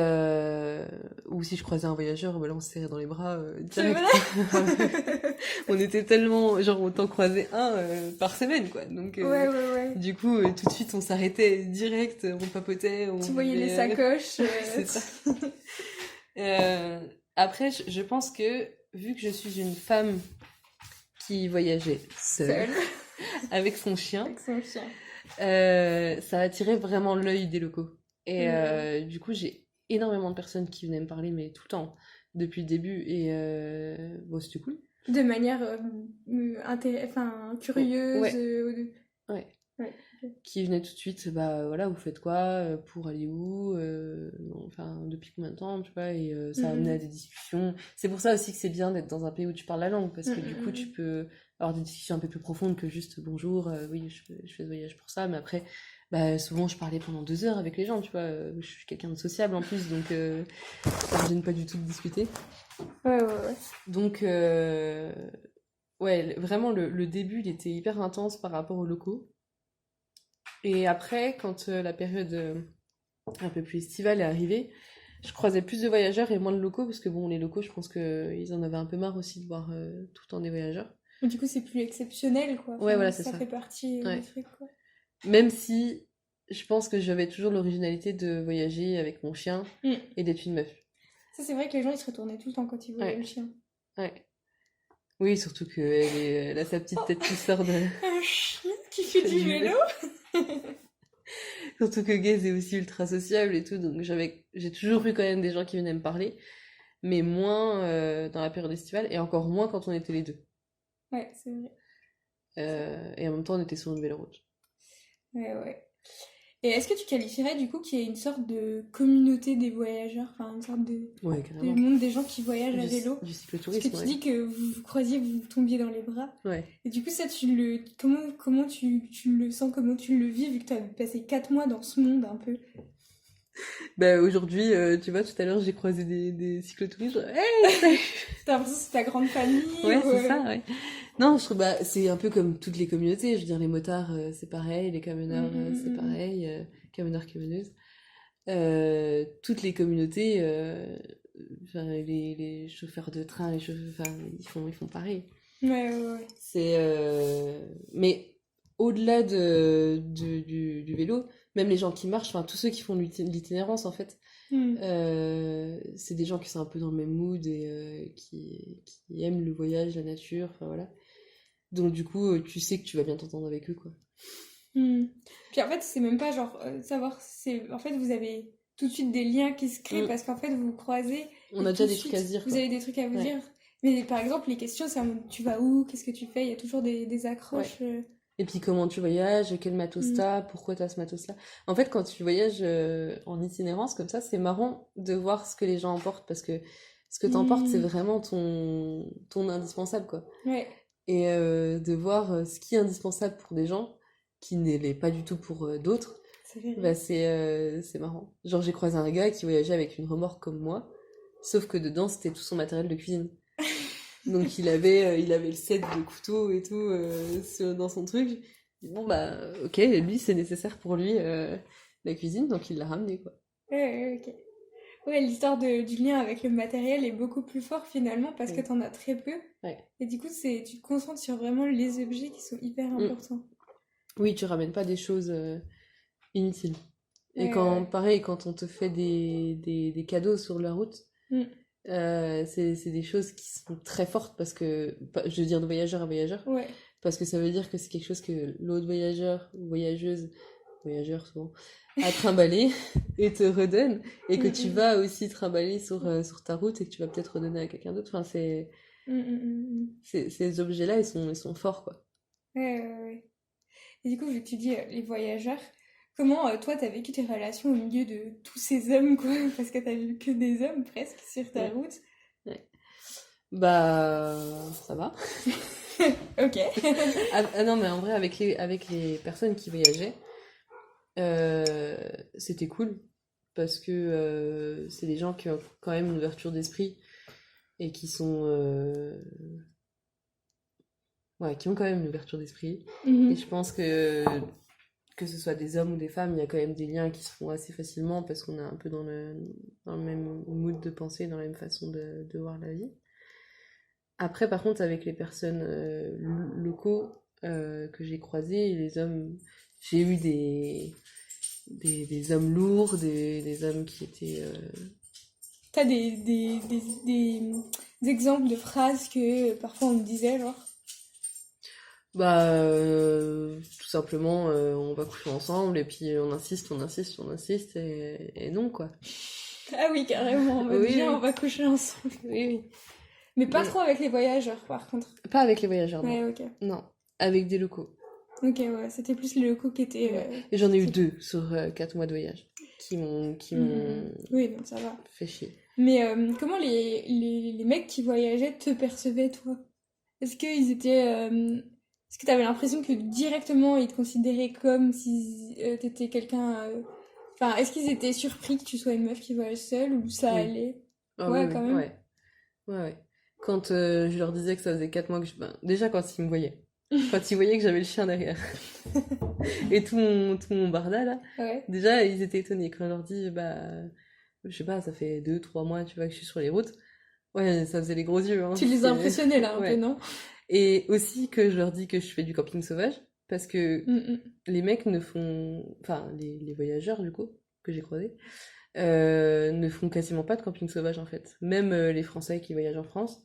ou si je croisais un voyageur, bah là, on se serrait dans les bras C'est direct. vrai? On était tellement, genre, on t'en croisait un par semaine, quoi. Donc, Ouais. du coup, tout de suite, on s'arrêtait direct, on papotait, on Tu voyais les buvait. sacoches. C'est ça. Après, je pense que vu que je suis une femme qui voyageait seule Seule, avec son chien, avec son chien. ça attirait vraiment l'œil des locaux. Et Mhm. du coup, j'ai énormément de personnes qui venaient me parler, mais tout le temps, depuis le début. Et bon, c'était cool. De manière enfin, curieuse. Ouais, ouais. Ouais. Qui venaient tout de suite, bah voilà, vous faites quoi, pour aller où, enfin, depuis combien de temps, tu vois, et ça a amené à Mhm. des discussions. C'est pour ça aussi que c'est bien d'être dans un pays où tu parles la langue, parce que du coup, tu Mhm. peux avoir des discussions un peu plus profondes que juste bonjour, oui, je fais ce voyage pour ça, mais après, bah, souvent, je parlais pendant 2 heures avec les gens, tu vois, je suis quelqu'un de sociable en plus, donc ça me gêne pas du tout de discuter. Ouais. Donc, ouais, vraiment, le début, il était hyper intense par rapport aux locaux. Et après, quand la période un peu plus estivale est arrivée, je croisais plus de voyageurs et moins de locaux, parce que bon, les locaux, je pense qu'ils en avaient un peu marre aussi de voir tout le temps des voyageurs. Mais du coup, c'est plus exceptionnel, quoi. Ouais, Enfin, voilà, c'est ça ça. fait partie du Ouais. truc, quoi. Même si je pense que j'avais toujours l'originalité de voyager avec mon chien Mm. et d'être une meuf. Ça, c'est vrai que les gens, ils se retournaient tout le temps quand ils voyaient Ouais, le chien. ouais. Oui, surtout elle a sa petite Oh, tête qui sort de un chien qui fait du du vélo. vélo? Surtout que Gaze est aussi ultra sociable et tout, donc j'ai toujours eu quand même des gens qui venaient me parler, mais moins dans la période estivale et encore moins quand on était les deux. Ouais, c'est vrai. Et en même temps, on était sur une belle route. Ouais. Et est-ce que tu qualifierais, du coup, qu'il y a une sorte de communauté des voyageurs? Enfin, une sorte Ouais, de carrément. monde des gens qui voyagent à vélo? Du Parce que cyclotourisme, tu ouais. dis que vous vous croisiez, vous tombiez dans les bras. Ouais. Et du coup, ça, comment tu le sens, comment tu le vis, vu que tu as passé 4 mois dans ce monde un peu? Bah, aujourd'hui, tu vois, tout à l'heure, j'ai croisé des cyclotouristes. Hey, salut. T'as l'impression que c'est ta grande famille Ouais, ou, c'est ça, ouais. Non, je trouve, bah, c'est un peu comme toutes les communautés. Je veux dire, les motards, c'est pareil, les camionneurs, c'est mm. pareil, camionneurs, camionneuses. Toutes les communautés, enfin, les chauffeurs de train, les chauffeurs, enfin, ils font pareil. Ouais. C'est, mais au-delà du vélo, même les gens qui marchent, enfin, tous ceux qui font l'itinérance, en fait, Mm. c'est des gens qui sont un peu dans le même mood et qui aiment le voyage, la nature, enfin voilà. Donc du coup, tu sais que tu vas bien t'entendre avec eux, quoi. Mm. Puis en fait, c'est même pas genre savoir, c'est en fait vous avez tout de suite des liens qui se créent Mm. parce qu'en fait vous vous croisez On et a tout déjà de des trucs à se suite dire, vous quoi. avez des trucs à vous Ouais, dire. Mais par exemple, les questions, c'est en mode, tu vas où, qu'est-ce que tu fais, il y a toujours des ouais. accroches. Et puis comment tu voyages, quel matos Mm. t'as, pourquoi t'as ce matos-là. En fait, quand tu voyages en itinérance comme ça, c'est marrant de voir ce que les gens emportent parce que ce que t'emportes, c'est Mm. vraiment ton indispensable, quoi. Ouais, Et de voir ce qui est indispensable pour des gens qui ne l'est pas du tout pour d'autres, ça fait rire. bah c'est marrant. Genre j'ai croisé un gars qui voyageait avec une remorque comme moi, sauf que dedans c'était tout son matériel de cuisine. Donc il avait le set de couteaux et tout dans son truc. Bon bah ok, lui c'est nécessaire pour lui la cuisine, donc il l'a ramené quoi. Ok. Ouais, l'histoire du lien avec le matériel est beaucoup plus fort finalement parce que Mm. t'en as très peu. Ouais. Et du coup, tu te concentres sur vraiment les objets qui sont hyper Mm. importants. Oui, tu ramènes pas des choses inutiles. Et Ouais. pareil, quand on te fait des cadeaux sur la route, Mm. c'est des choses qui sont très fortes parce que, je veux dire de voyageur à voyageur, Ouais. parce que ça veut dire que c'est quelque chose que l'autre voyageur ou voyageuse, voyageur souvent, a trimballé et te redonne, et que tu Mm. vas aussi trimballer sur ta route et que tu vas peut-être redonner à quelqu'un d'autre. Enfin, Mm. ces objets-là, ils sont forts, quoi. Ouais. Et du coup, vu que tu dis les voyageurs, comment toi t'as vécu tes relations au milieu de tous ces hommes, quoi? Parce que t'as vu que des hommes presque sur ta Ouais, route. ouais. Bah, ça va. Ok. Non, mais en vrai, avec les personnes qui voyageaient, euh, c'était cool. Parce que c'est des gens qui ont quand même une ouverture d'esprit et qui sont. Ouais, qui ont quand même une ouverture d'esprit. Et Mhm. je pense que ce soit des hommes ou des femmes, il y a quand même des liens qui se font assez facilement parce qu'on est un peu dans le même mood de pensée, dans la même façon de voir la vie. Après, par contre, avec les personnes locaux que j'ai croisés, les hommes, j'ai eu des hommes lourds, des hommes qui étaient. T'as des exemples de phrases que parfois on me disait, genre. Tout simplement, on va coucher ensemble et puis on insiste et non, quoi. Ah oui, carrément, en mode Oui, viens, on oui, va coucher ensemble. oui, oui. Mais pas Mais trop avec les voyageurs, par contre. pas avec les voyageurs, non. Ouais, ok. Non, avec des locaux. Ok, ouais, c'était plus les locaux qui étaient. Ouais. Et j'en ai eu Qui... 2 sur 4 mois de voyage qui m'ont Oui, donc ça va. fait chier. Mais comment les mecs qui voyageaient te percevaient, toi? Est-ce qu'ils étaient. Est-ce que t'avais l'impression que directement ils te considéraient comme si t'étais quelqu'un. Enfin, est-ce qu'ils étaient surpris que tu sois une meuf qui voyage seule ou ça Oui. allait? Ah oui, Ouais, oui, quand même. ouais. Ouais, ouais. Quand je leur disais que ça faisait 4 mois que je... Ben, déjà quand ils me voyaient. Quand ils voyaient que j'avais le chien derrière. Et tout mon barda, là. Ouais. Déjà, ils étaient étonnés. Quand je leur dis, bah... Je sais pas, ça fait 2 3 mois, tu vois, que je suis sur les routes. Ouais, ça faisait les gros yeux, hein. Tu les as C'est... impressionnés là un peu, Ouais. non? Et aussi que je leur dis que je fais du camping sauvage. Parce que Mm, mm. les mecs ne font... Enfin, les voyageurs, du coup, que j'ai croisés, ne font quasiment pas de camping sauvage, en fait. Même les Français qui voyagent en France,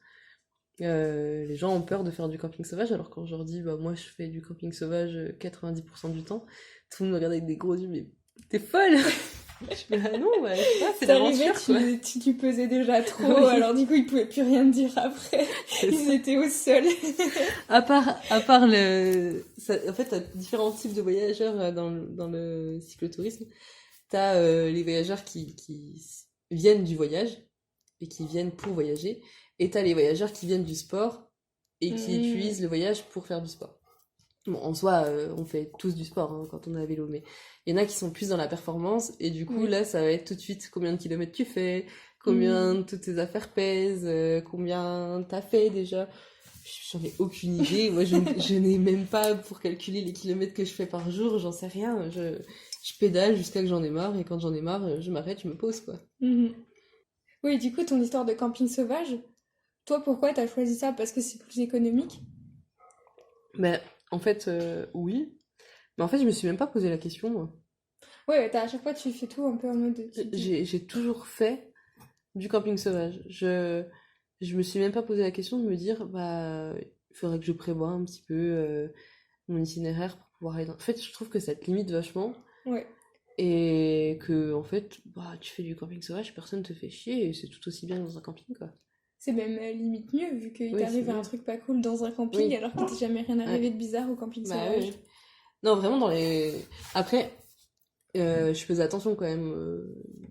les gens ont peur de faire du camping sauvage, alors quand je leur dis, bah moi je fais du camping sauvage 90% du temps, tout le monde me regarde avec des gros yeux, mais t'es folle! Je fais, ah non, bah, je sais pas, c'est T'arrivais, l'aventure, quoi. tu pesais déjà trop, Oui, alors du coup ils pouvaient plus rien te dire après. c'est Ils ça. étaient au sol. À part en fait, t'as différents types de voyageurs dans le cyclotourisme. T'as les voyageurs qui viennent du voyage et qui viennent pour voyager, et t'as les voyageurs qui viennent du sport et qui Mm. utilisent le voyage pour faire du sport. Bon, en soi, on fait tous du sport hein, quand on est à vélo, mais il y en a qui sont plus dans la performance, et du coup, Oui. là, ça va être tout de suite combien de kilomètres tu fais, combien Mm. toutes tes affaires pèsent, combien t'as fait déjà. J'en ai aucune idée. Moi, je n'ai même pas pour calculer les kilomètres que je fais par jour, j'en sais rien. Je pédale jusqu'à que j'en ai marre, et quand j'en ai marre, je m'arrête, je me pose, quoi. Mhm. Oui, du coup, ton histoire de camping sauvage, toi pourquoi t'as choisi ça? Parce que c'est plus économique? Mais en fait, oui. Mais en fait, je me suis même pas posé la question, moi. Ouais, à chaque fois tu fais tout un peu en mode. Tu te dis. J'ai toujours fait du camping sauvage. Je me suis même pas posé la question de me dire, bah, il faudrait que je prévoie un petit peu mon itinéraire pour pouvoir aller dans... En fait, je trouve que ça te limite vachement Ouais. et que, en fait, bah, tu fais du camping sauvage, personne te fait chier et c'est tout aussi bien dans un camping, quoi. C'est même limite mieux, vu qu'il Oui, c'est t'arrive un mieux. truc pas cool dans un camping Oui, alors qu'il t'est jamais rien ouais. arrivé de bizarre au camping Bah oui, sauvage. oui. Non, vraiment dans les... Après, je faisais attention quand même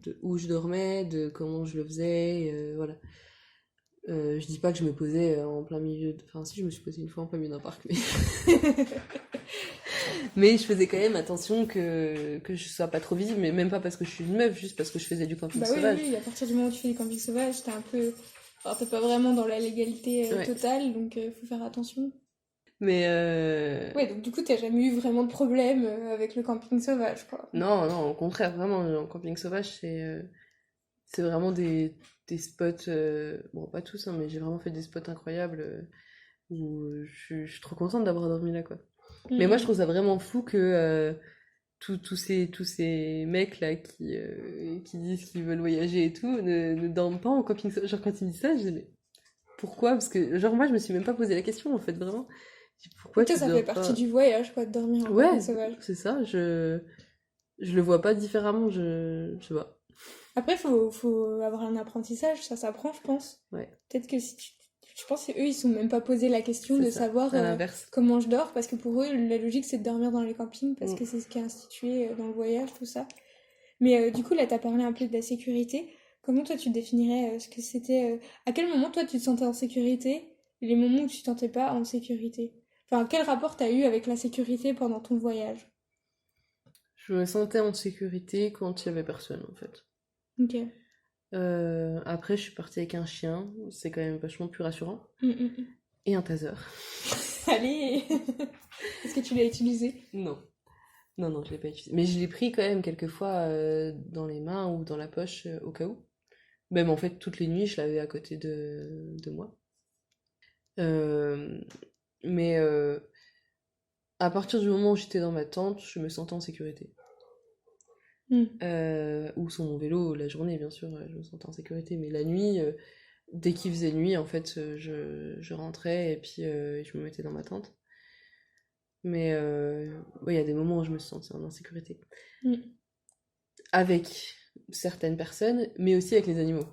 de où je dormais, de comment je le faisais, voilà. Je dis pas que je me posais en plein milieu Enfin si, je me suis posée une fois en plein milieu d'un parc, mais... mais je faisais quand même attention que je sois pas trop visible, mais même pas parce que je suis une meuf, juste parce que je faisais du camping Bah oui, sauvage. oui, à partir du moment où tu fais du camping sauvage, t'es un peu. Alors, t'es pas vraiment dans la légalité Ouais. totale, donc faut faire attention. Mais Ouais, donc du coup, t'as jamais eu vraiment de problème avec le camping sauvage, quoi. non, non, au contraire, vraiment, en camping sauvage, c'est vraiment des spots, bon pas tous, hein, mais j'ai vraiment fait des spots incroyables où je suis trop contente d'avoir dormi là, quoi. Mais moi, je Mm. trouve ça vraiment fou que tous ces mecs là qui disent qu'ils veulent voyager et tout ne dorment pas en camping sauvage. Genre, quand ils me disent ça, je dis, mais pourquoi? Parce que, genre, moi, je me suis même pas posé la question, en fait, vraiment. Je dis, pourquoi Toi, tu ça fait dors partie pas? du voyage, quoi, de dormir en camping Ouais, sauvage. c'est ça, je le vois pas différemment, je sais pas. Après, faut avoir un apprentissage, ça s'apprend, je pense. Ouais. Peut-être que si Je pense qu'eux, ils se sont même pas posé la question C'est de ça, savoir à l'inverse. comment je dors, parce que pour eux, la logique, c'est de dormir dans les campings, parce Mm. que c'est ce qui est institué dans le voyage, tout ça. Mais du coup, là, t'as parlé un peu de la sécurité. Comment toi, tu définirais ce que c'était à quel moment, toi, tu te sentais en sécurité et les moments où tu te sentais pas en sécurité? Enfin, quel rapport t'as eu avec la sécurité pendant ton voyage? Je me sentais en sécurité quand il y avait personne, en fait. Ok. Après, je suis partie avec un chien, c'est quand même vachement plus rassurant. Mm, mm, mm. Et un taser. Allez! Est-ce que tu l'as utilisé? Non. Non, non, je l'ai pas utilisé. Mais je l'ai pris quand même quelques fois dans les mains ou dans la poche au cas où. Même en fait, toutes les nuits, je l'avais à côté de moi. Euh, mais à partir du moment où j'étais dans ma tente, je me sentais en sécurité. Mm. Ou sur mon vélo, la journée, bien sûr, je me sentais en sécurité. Mais la nuit, dès qu'il faisait nuit, en fait, je rentrais et puis je me mettais dans ma tente. Mais ouais, il y a des moments où je me sentais en insécurité. Mm. Avec certaines personnes, mais aussi avec les animaux.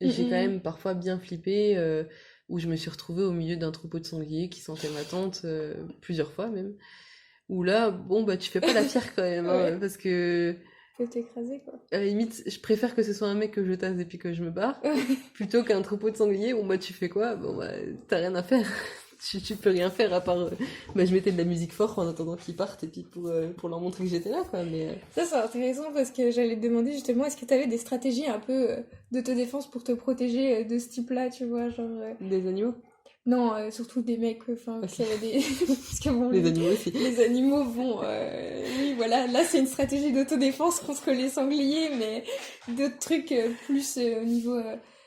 Mm, J'ai quand mm, même parfois bien flippé, où je me suis retrouvée au milieu d'un troupeau de sangliers qui sentait ma tente, plusieurs fois même. Où là, bon, bah tu fais pas la fière quand même, hein, Ouais. parce que Peut t'écraser, quoi. à la limite, je préfère que ce soit un mec que je tasse et puis que je me barre, Ouais. plutôt qu'un troupeau de sangliers où bah tu fais quoi? Bon bah t'as rien à faire. Tu peux rien faire à part. Bah je mettais de la musique forte en attendant qu'ils partent et puis pour leur montrer que j'étais là quoi, mais. Ça, c'est intéressant parce que j'allais te demander justement, est-ce que tu avais des stratégies un peu d'autodéfense pour te protéger de ce type-là, tu vois, genre... Des animaux? Non, surtout des mecs, enfin, Ok. s'il y avait des... parce que bon, Les animaux aussi. les animaux, bon, oui, voilà, là, c'est une stratégie d'autodéfense contre les sangliers, mais d'autres trucs plus au niveau...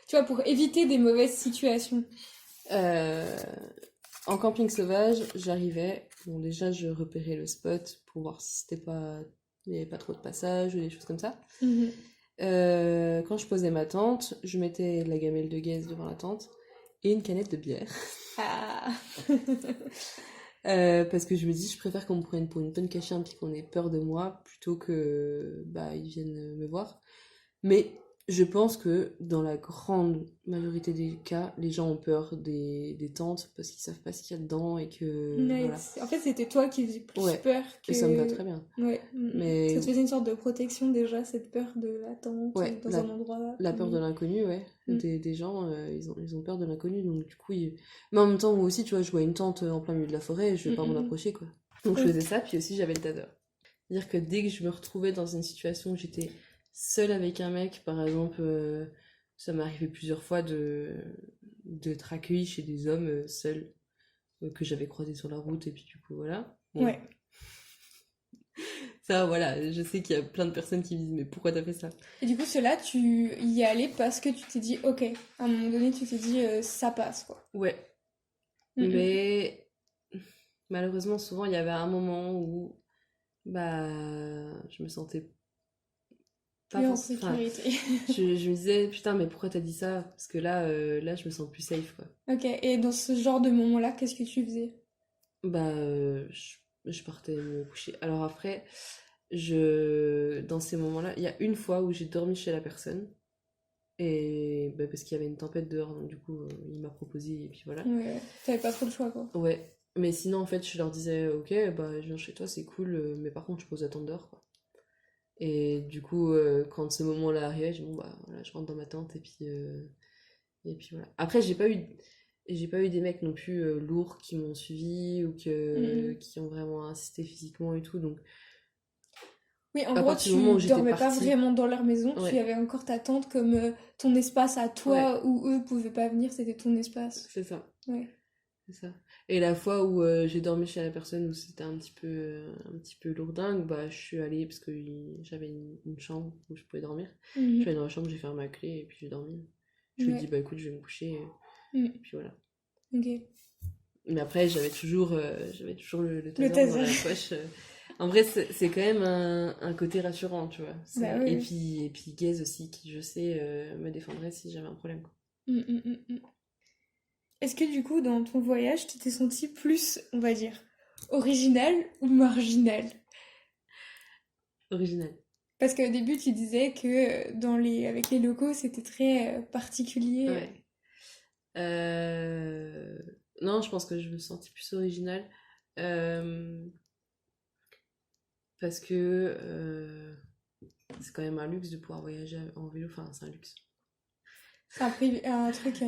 tu vois, pour éviter des mauvaises situations. Euh, En camping sauvage, j'arrivais. Bon, déjà, je repérais le spot pour voir si c'était pas. Il n'y avait pas trop de passages ou des choses comme ça. Mhm. Quand je posais ma tente, je mettais la gamelle de gaz devant la tente et une canette de bière. Ah. Parce que je me dis, je préfère qu'on me prenne pour une tonne cachée puis qu'on ait peur de moi plutôt que bah ils viennent me voir. Mais je pense que dans la grande majorité des cas, les gens ont peur des tentes parce qu'ils savent pas ce qu'il y a dedans et que voilà. Nice. En fait, c'était toi qui faisais plus Ouais, peur et ça me va que... très bien. Ouais. Mais Ça te faisait une sorte de protection déjà, cette peur de l'attente ouais, dans un endroit la peur de connu. l'inconnu, ouais. Mm. Des gens, ils ont peur de l'inconnu, donc du coup, mais en même temps, moi aussi, tu vois, je vois une tente en plein milieu de la forêt, je vais pas m'en Mm. approcher, quoi. Donc je Oui. faisais ça, puis aussi j'avais le taser. C'est-à-dire que dès que je me retrouvais dans une situation où j'étais seule avec un mec, par exemple, ça m'est arrivé plusieurs fois d'être accueillie chez des hommes seuls que j'avais croisés sur la route, et puis du coup, voilà. Bon, Ouais. ça, voilà, je sais qu'il y a plein de personnes qui me disent, mais pourquoi t'as fait ça? Et du coup, cela, tu y es allé parce que tu t'es dit, ok, à un moment donné, tu t'es dit, ça passe, quoi. Ouais, Mm. mais malheureusement, souvent, il y avait un moment où bah, je me sentais pas Plus en forcément. Enfin, sécurité. je me disais, putain, mais pourquoi t'as dit ça? Parce que là, là, je me sens plus safe, quoi. Ok, et dans ce genre de moment-là, qu'est-ce que tu faisais? Bah, je partais me coucher. Alors après, dans ces moments-là, il y a une fois où j'ai dormi chez la personne. Et bah, parce qu'il y avait une tempête dehors, donc du coup, il m'a proposé, et puis voilà. Ouais, t'avais pas trop le choix, quoi. Ouais. Mais sinon, en fait, je leur disais, ok, bah, je viens chez toi, c'est cool, mais par contre, je pose la tente dehors, quoi. Et du coup, quand ce moment-là arrivait, je dis, bon, bah, voilà, je rentre dans ma tente, et puis voilà. Après, j'ai pas eu des mecs non plus lourds qui m'ont suivi ou Mm. qui ont vraiment insisté physiquement et tout, donc Oui, en à gros, partir du moment tu où j'étais dormais pas partie, vraiment dans leur maison, tu ouais, avais encore ta tente comme ton espace à ouais, toi où eux pouvaient pas venir, c'était ton espace. c'est ça. Ouais. C'est ça. Et la fois où j'ai dormi chez la personne où c'était un petit peu lourdingue, bah je suis allée parce que j'avais une chambre où je pouvais dormir. Je suis Mhm. allée dans la chambre, j'ai fermé ma clé et puis j'ai dormi. Je lui ai dit Ouais. bah écoute, je vais me coucher Mm. et puis voilà. Ok. Mais après j'avais toujours le Le taser dans taser. la poche. En vrai c'est quand même un côté rassurant, tu vois. Bah oui, oui. Et puis Gaze aussi qui je sais me défendrait si j'avais un problème, quoi. Mm. Est-ce que du coup, dans ton voyage, tu t'es senti plus, on va dire, original ou marginal? Original. Parce qu'au début, tu disais que avec les locaux, c'était très particulier. Ouais. Euh, Non, je pense que je me sentais plus originale. Euh, Parce que c'est quand même un luxe de pouvoir voyager en vélo. Enfin, c'est un luxe. C'est un truc.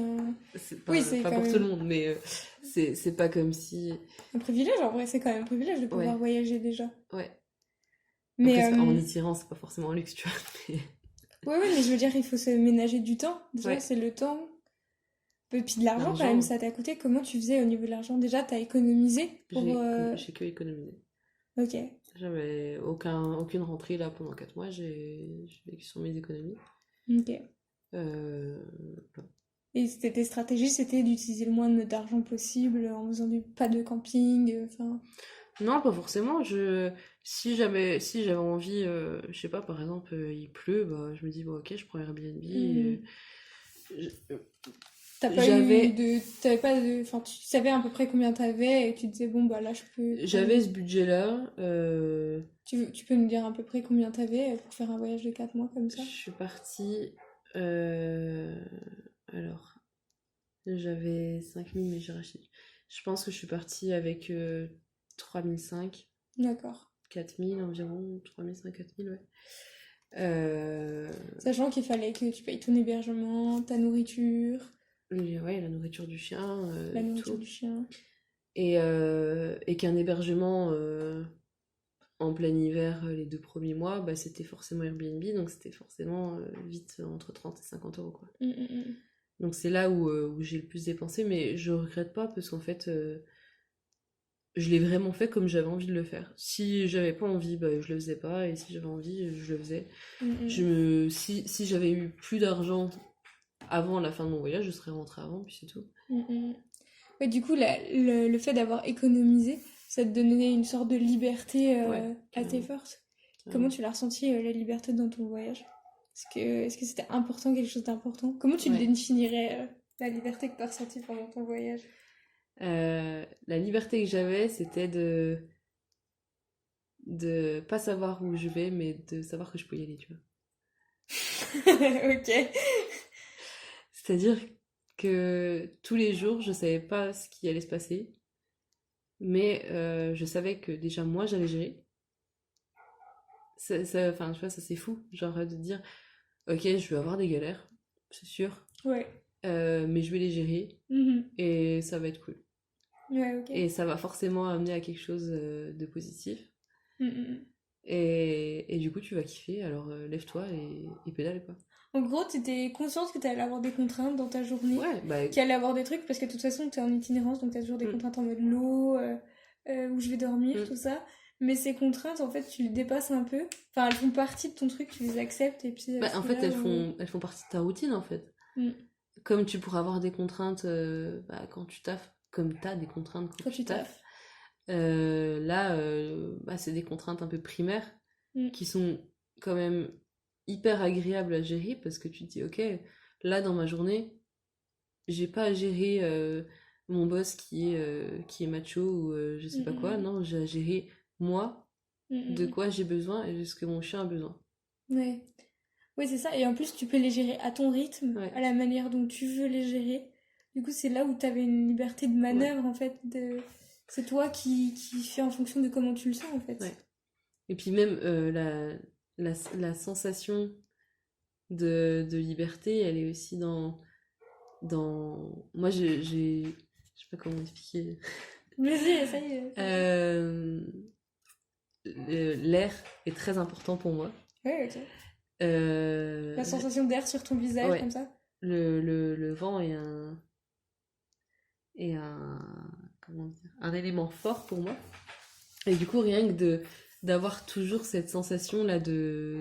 C'est Oui, pas, c'est pas quand pour tout le même monde, mais c'est pas comme si. un privilège. En vrai, c'est quand même un privilège de pouvoir Ouais, voyager déjà. ouais. Mais Après, en y tirant, c'est pas forcément un luxe, tu vois. mais- ouais, ouais, mais je veux dire, il faut se ménager du temps. Déjà, Ouais, c'est le temps. Et puis de l'argent quand même, l'argent, ça t'a coûté. Comment tu faisais au niveau de l'argent? Déjà, t'as économisé pour. j'ai que économisé. Ok, J'avais aucune rentrée là pendant 4 mois, j'ai vécu sur mes économies. ok. Euh, voilà. Et c'était tes stratégies, c'était d'utiliser le moins d'argent possible en faisant pas de camping, enfin. Non, pas forcément. Si j'avais envie, je sais pas, par exemple, il pleut, bah, je me dis, bon, ok, je prends Airbnb. Je- T'as pas eu J'avais, de. T'avais pas de. Enfin, tu savais à peu près combien t'avais et tu disais, bon, bah là, je peux j'avais prendre. ce budget-là. Tu peux nous dire à peu près combien t'avais pour faire un voyage de 4 mois comme Je ça? suis partie. euh, alors, j'avais 5 000, mais j'ai racheté. Je pense que je suis partie avec 3 500, D'accord. 4 000 environ. 3 500, 4 000, ouais. Euh, Sachant qu'il fallait que tu payes ton hébergement, ta nourriture, ouais, la nourriture du chien, la nourriture tout. du chien. Et qu'un hébergement en plein hiver, les 2 premiers mois, bah, c'était forcément Airbnb, donc c'était forcément vite entre 30 et 50 euros, quoi. Mm. Donc c'est là où j'ai le plus dépensé, mais je regrette pas parce qu'en fait, je l'ai vraiment fait comme j'avais envie de le faire. Si j'avais pas envie, bah, je le faisais pas, et si j'avais envie, je le faisais. Mm. Si j'avais eu plus d'argent avant la fin de mon voyage, je serais rentrée avant, puis c'est tout. Mm. Ouais, du coup, le fait d'avoir économisé, ça te donnait une sorte de liberté Ouais, assez carrément, forte. Comment carrément. tu l'as ressenti, la liberté dans ton voyage? Est-ce que c'était important, quelque chose d'important? Comment tu le Ouais. définirais, la liberté que tu as ressentie pendant ton voyage? La liberté que j'avais, c'était de pas savoir où je vais, mais de savoir que je peux y aller, tu vois. Ok. C'est-à-dire que tous les jours, je savais pas ce qui allait se passer, mais je savais que déjà moi, j'allais gérer. Enfin, tu vois, ça c'est fou, genre de dire, ok, je vais avoir des galères, c'est sûr, Ouais. mais je vais les gérer Mhm. et ça va être cool. Ouais, ok. Et ça va forcément amener à quelque chose de positif. Mm. Et du coup, tu vas kiffer, alors lève-toi et pédale, quoi. En gros, tu étais consciente que tu allais avoir des contraintes dans ta journée, Ouais, bah, qu'il allait avoir des trucs, parce que de toute façon, tu es en itinérance, donc tu as toujours des mm, contraintes en mode l'eau, où je vais dormir, tout mm. ça. Mais ces contraintes, en fait, tu les dépasses un peu. Enfin, elles font partie de ton truc, tu les acceptes, et puis Bah, en c'est fait, là où. elles font partie de ta routine, en fait. Mm. Comme tu pourras avoir des contraintes bah, quand tu taffes, comme t'as des contraintes quand Quand tu tu taffes. taffes. Là, bah, c'est des contraintes un peu primaires Mm. qui sont quand même hyper agréables à gérer parce que tu te dis, ok, là dans ma journée, j'ai pas à gérer mon boss qui est macho ou je sais pas quoi, Mm. non, j'ai à gérer moi, Mm. de Mm. quoi j'ai besoin et de ce que mon chien a besoin. Ouais. Oui, c'est ça. Et en plus, tu peux les gérer à ton rythme, Ouais, à la manière dont tu veux les gérer. Du coup, c'est là où tu avais une liberté de ouais, manœuvre, en fait. C'est toi qui fais en fonction de comment tu le sens, en fait. ouais. Et puis même la sensation de liberté, elle est aussi dans... Moi, je sais pas comment expliquer. Vas-y, essaye. Euh, L'air est très important pour moi. Ouais, ok. Euh, La sensation d'air sur ton visage, ouais, comme ça. le vent est comment dire, un élément fort pour moi. Et du coup, rien que d'avoir toujours cette sensation là de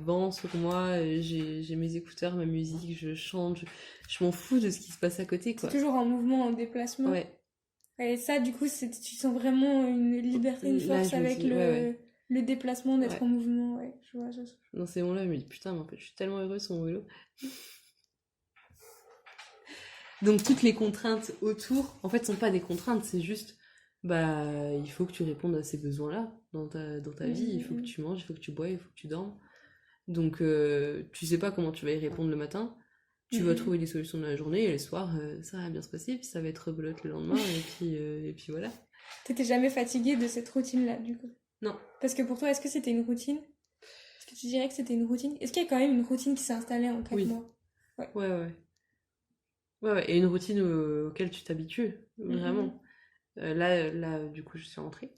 vent sur moi, j'ai mes écouteurs, ma musique, je chante, je m'en fous de ce qui se passe à côté, C'est quoi. toujours en mouvement, en déplacement. Ouais, Et ça, du coup, tu sens vraiment une liberté, une là force je me avec dis, ouais, ouais, le déplacement, d'être ouais. en mouvement. Ouais, je vois. Dans ces moments-là, je me dis, putain, mais en fait, je suis tellement heureuse sur mon vélo. Donc toutes les contraintes autour, en fait, sont pas des contraintes, c'est juste, bah, il faut que tu répondes à ces besoins-là dans ta vie. Il faut que Mm. tu manges, il faut que tu bois, il faut que tu dormes. Donc tu sais pas comment tu vas y répondre le matin, Tu vas trouver des solutions dans la journée et le soir, ça va bien se passer, puis ça va être rebelote le lendemain, et puis voilà. T'étais jamais fatiguée de cette routine-là, du coup? Non. Parce que pour toi, est-ce que c'était une routine? Est-ce que tu dirais que c'était une routine? Est-ce qu'il y a quand même une routine qui s'est installée en 4 Oui. mois? Ouais, ouais. Ouais, ouais. Et une routine auquel tu t'habitues, vraiment. Là, du coup, je suis rentrée.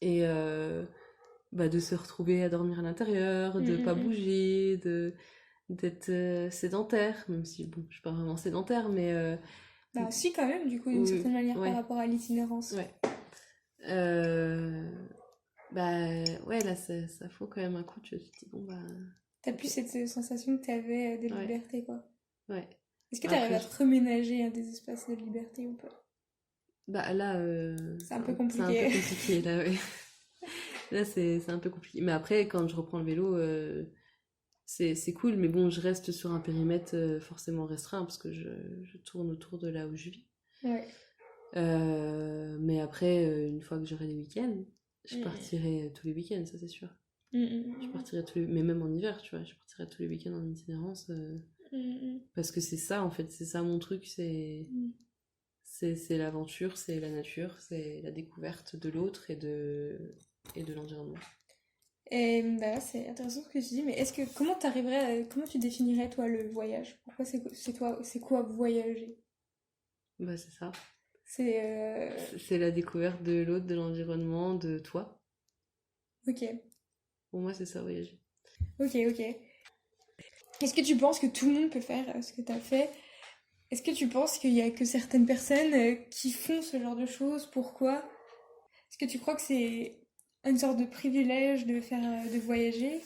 Et de se retrouver à dormir à l'intérieur, de pas bouger, d'être sédentaire, même si, bon, je suis pas vraiment sédentaire, mais... Bah si, quand même, du coup, d'une certaine manière, ouais. par rapport à l'itinérance. Ouais. Ouais, là, ça faut quand même un coup, tu te dis, bon, bah... T'as plus cette sensation que t'avais de liberté, quoi. Ouais. Est-ce que t'arrives à te reménager des espaces de liberté ou pas? Bah là, c'est un peu compliqué. C'est un peu compliqué, là, ouais. Là, c'est un peu compliqué. Mais après, quand je reprends le vélo, c'est cool. Mais bon, je reste sur un périmètre forcément restreint parce que je tourne autour de là où je vis. Ouais. Mais après, une fois que j'aurai des week-ends, je partirai tous les week-ends, ça c'est sûr. Je partirai mais même en hiver, tu vois, je partirai tous les week-ends en itinérance. Parce que c'est ça, en fait, c'est ça mon truc, c'est l'aventure, c'est la nature, c'est la découverte de l'autre et de l'environnement. Et bah, c'est intéressant ce que tu dis, mais comment tu définirais toi le voyage? Pourquoi c'est quoi voyager? Bah c'est ça. C'est C'est la découverte de l'autre, de l'environnement, de toi. Ok. Pour moi, c'est ça, voyager. Ok. Est-ce que tu penses que tout le monde peut faire ce que t'as fait? Est-ce que tu penses qu'il y a que certaines personnes qui font ce genre de choses? Pourquoi? Est-ce que tu crois que c'est une sorte de privilège de voyager?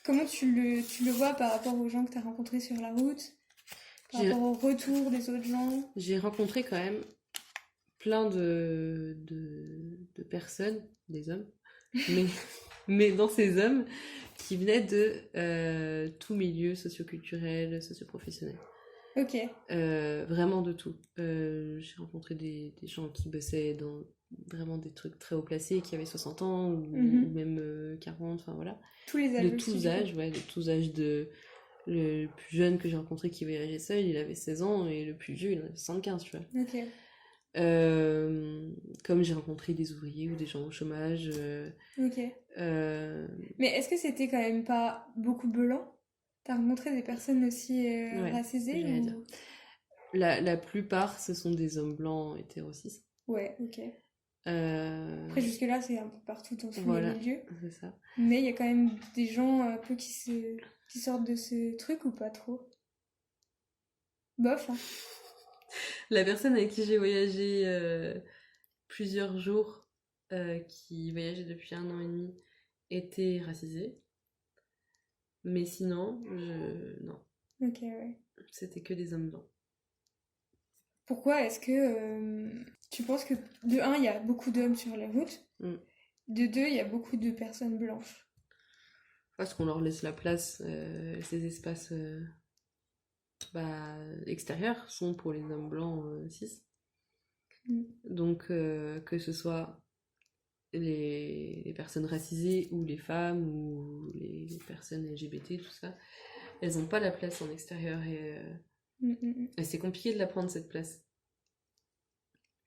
Comment tu le vois par rapport aux gens que tu as rencontrés sur la route? Par rapport au retour des autres gens? J'ai rencontré quand même plein de personnes, des hommes, mais dans ces hommes qui venaient de tout milieu socioculturel, socioprofessionnel. Ok. Vraiment de tout. J'ai rencontré des gens qui bossaient dans vraiment des trucs très haut placés, qui avaient 60 ans ou même 40, enfin voilà. Tous les âges. De tous âges, ouais, de tous âges. Le plus jeune que j'ai rencontré qui voyageait seul, il avait 16 ans et le plus vieux, il en avait 75, tu vois. Ok. Comme j'ai rencontré des ouvriers ou des gens au chômage. Ok. Mais est-ce que c'était quand même pas beaucoup de blancs? T'as rencontré des personnes aussi racisées ou... La plupart, ce sont des hommes blancs hétéro-cis. Ouais, ok. Après, jusque-là, c'est un peu partout dans tous les milieux. C'est ça. Mais il y a quand même des gens un peu qui sortent de ce truc ou pas trop? Bof, hein. La personne avec qui j'ai voyagé plusieurs jours, qui voyageait depuis 1 an et demi, était racisée. Mais sinon, non. Ok, ouais. C'était que des hommes blancs. Pourquoi est-ce que tu penses que de un, il y a beaucoup d'hommes sur les routes, de deux, il y a beaucoup de personnes blanches? Parce qu'on leur laisse la place, ces espaces extérieurs sont pour les hommes blancs cis. Donc que ce soit les personnes racisées ou les femmes ou les personnes LGBT, tout ça, elles n'ont pas la place en extérieur et c'est compliqué de la prendre cette place.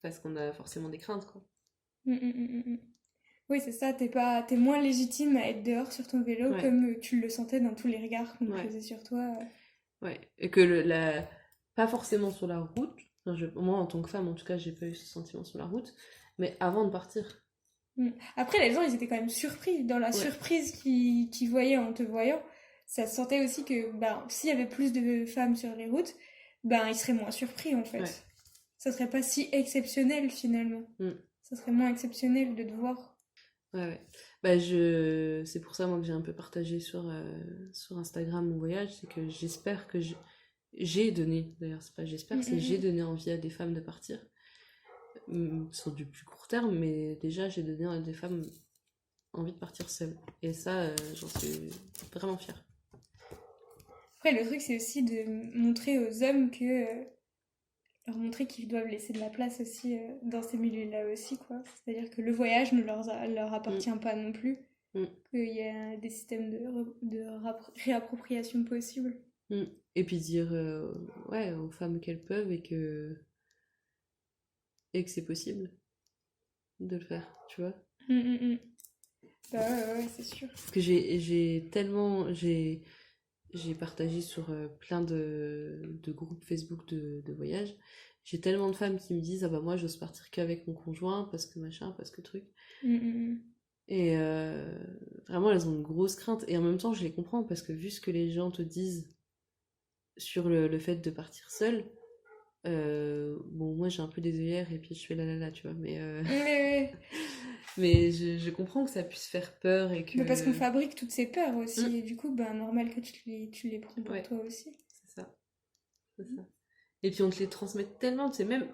Parce qu'on a forcément des craintes, quoi. Oui, c'est ça, t'es moins légitime à être dehors sur ton vélo comme tu le sentais dans tous les regards qu'on faisait sur toi. Ouais, et que pas forcément sur la route, moi en tant que femme en tout cas, j'ai pas eu ce sentiment sur la route, mais avant de partir. Après, les gens, ils étaient quand même surpris. Dans la surprise qu'ils voyaient en te voyant, ça se sentait aussi que s'il y avait plus de femmes sur les routes, ils seraient moins surpris en fait. Ouais. Ça serait pas si exceptionnel finalement. Ça serait moins exceptionnel de te voir. Ouais. C'est pour ça moi que j'ai un peu partagé sur Instagram mon voyage, c'est que j'espère que j'ai donné, d'ailleurs c'est pas j'espère, c'est j'ai donné envie à des femmes de partir. Sur du plus court terme, mais déjà j'ai donné à des femmes envie de partir seules. Et ça, j'en suis vraiment fière. Après, le truc, c'est aussi de montrer aux hommes leur montrer qu'ils doivent laisser de la place aussi dans ces milieux-là aussi, quoi. C'est-à-dire que le voyage ne leur appartient pas non plus. Qu'il y a des systèmes de réappropriation possibles. Mm. Et puis dire ouais, aux femmes qu'elles peuvent et que c'est possible de le faire, tu vois. Mm, mm, mm. Bah ouais, c'est sûr. Parce que j'ai partagé sur plein de groupes Facebook de voyage. J'ai tellement de femmes qui me disent ah bah moi j'ose partir qu'avec mon conjoint parce que machin, parce que truc. Mm, mm, Et vraiment elles ont une grosse crainte. Et en même temps je les comprends parce que vu ce que les gens te disent sur le fait de partir seule, bon moi j'ai un peu des œillères et puis je fais la tu vois. mm. Ouais. Mais je comprends que ça puisse faire peur et Bah parce qu'on que... fabrique toutes ces peurs Mm, aussi, et du coup, bah normal que tu les prends pour ouais, toi aussi. c'est ça, c'est ça. Et puis on te les transmet tellement, tu sais, même,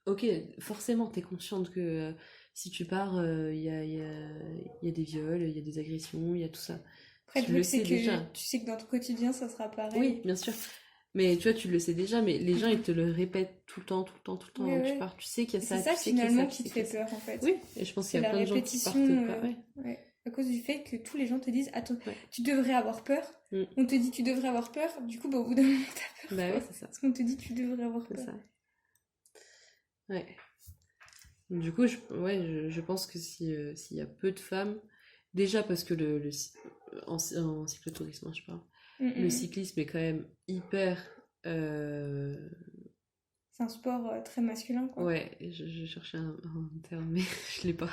ok, forcément, t'es consciente que si tu pars, il y a des viols, il y a des agressions, il y a tout ça. Après, le Tu le truc, c'est sais que déjà. tu sais que dans ton quotidien, ça sera Oui, pareil. bien sûr. Mais tu vois, tu le sais déjà, mais les gens, ils te le répètent tout le temps, tout le temps, tout le temps Ouais, avant que tu ouais. pars. Tu sais qu'il y a Et c'est ça, ça tu sais qu'il y a ça, finalement tu qui sais te qu'il fait y a ça. peur en fait. Oui, et je pense C'est qu'il y a la plein de gens qui répétition, partent pas. Ouais, ouais. À cause du fait que tous les gens te disent, attends, ouais. tu devrais avoir peur. Mm. On te dit, tu devrais avoir peur. Du coup, bah, au bout d'un moment, t'as peur, Bah oui, quoi. c'est ça. Parce qu'on te dit, tu devrais avoir C'est peur. ça. Ouais. Du coup, ouais, je pense que s'il y a peu de femmes, déjà parce que en cyclotourisme, hein, je parle, Mm, le mm, mm. cyclisme est quand même hyper... C'est un sport très masculin, quoi. ouais, je cherchais un terme, mais je l'ai pas.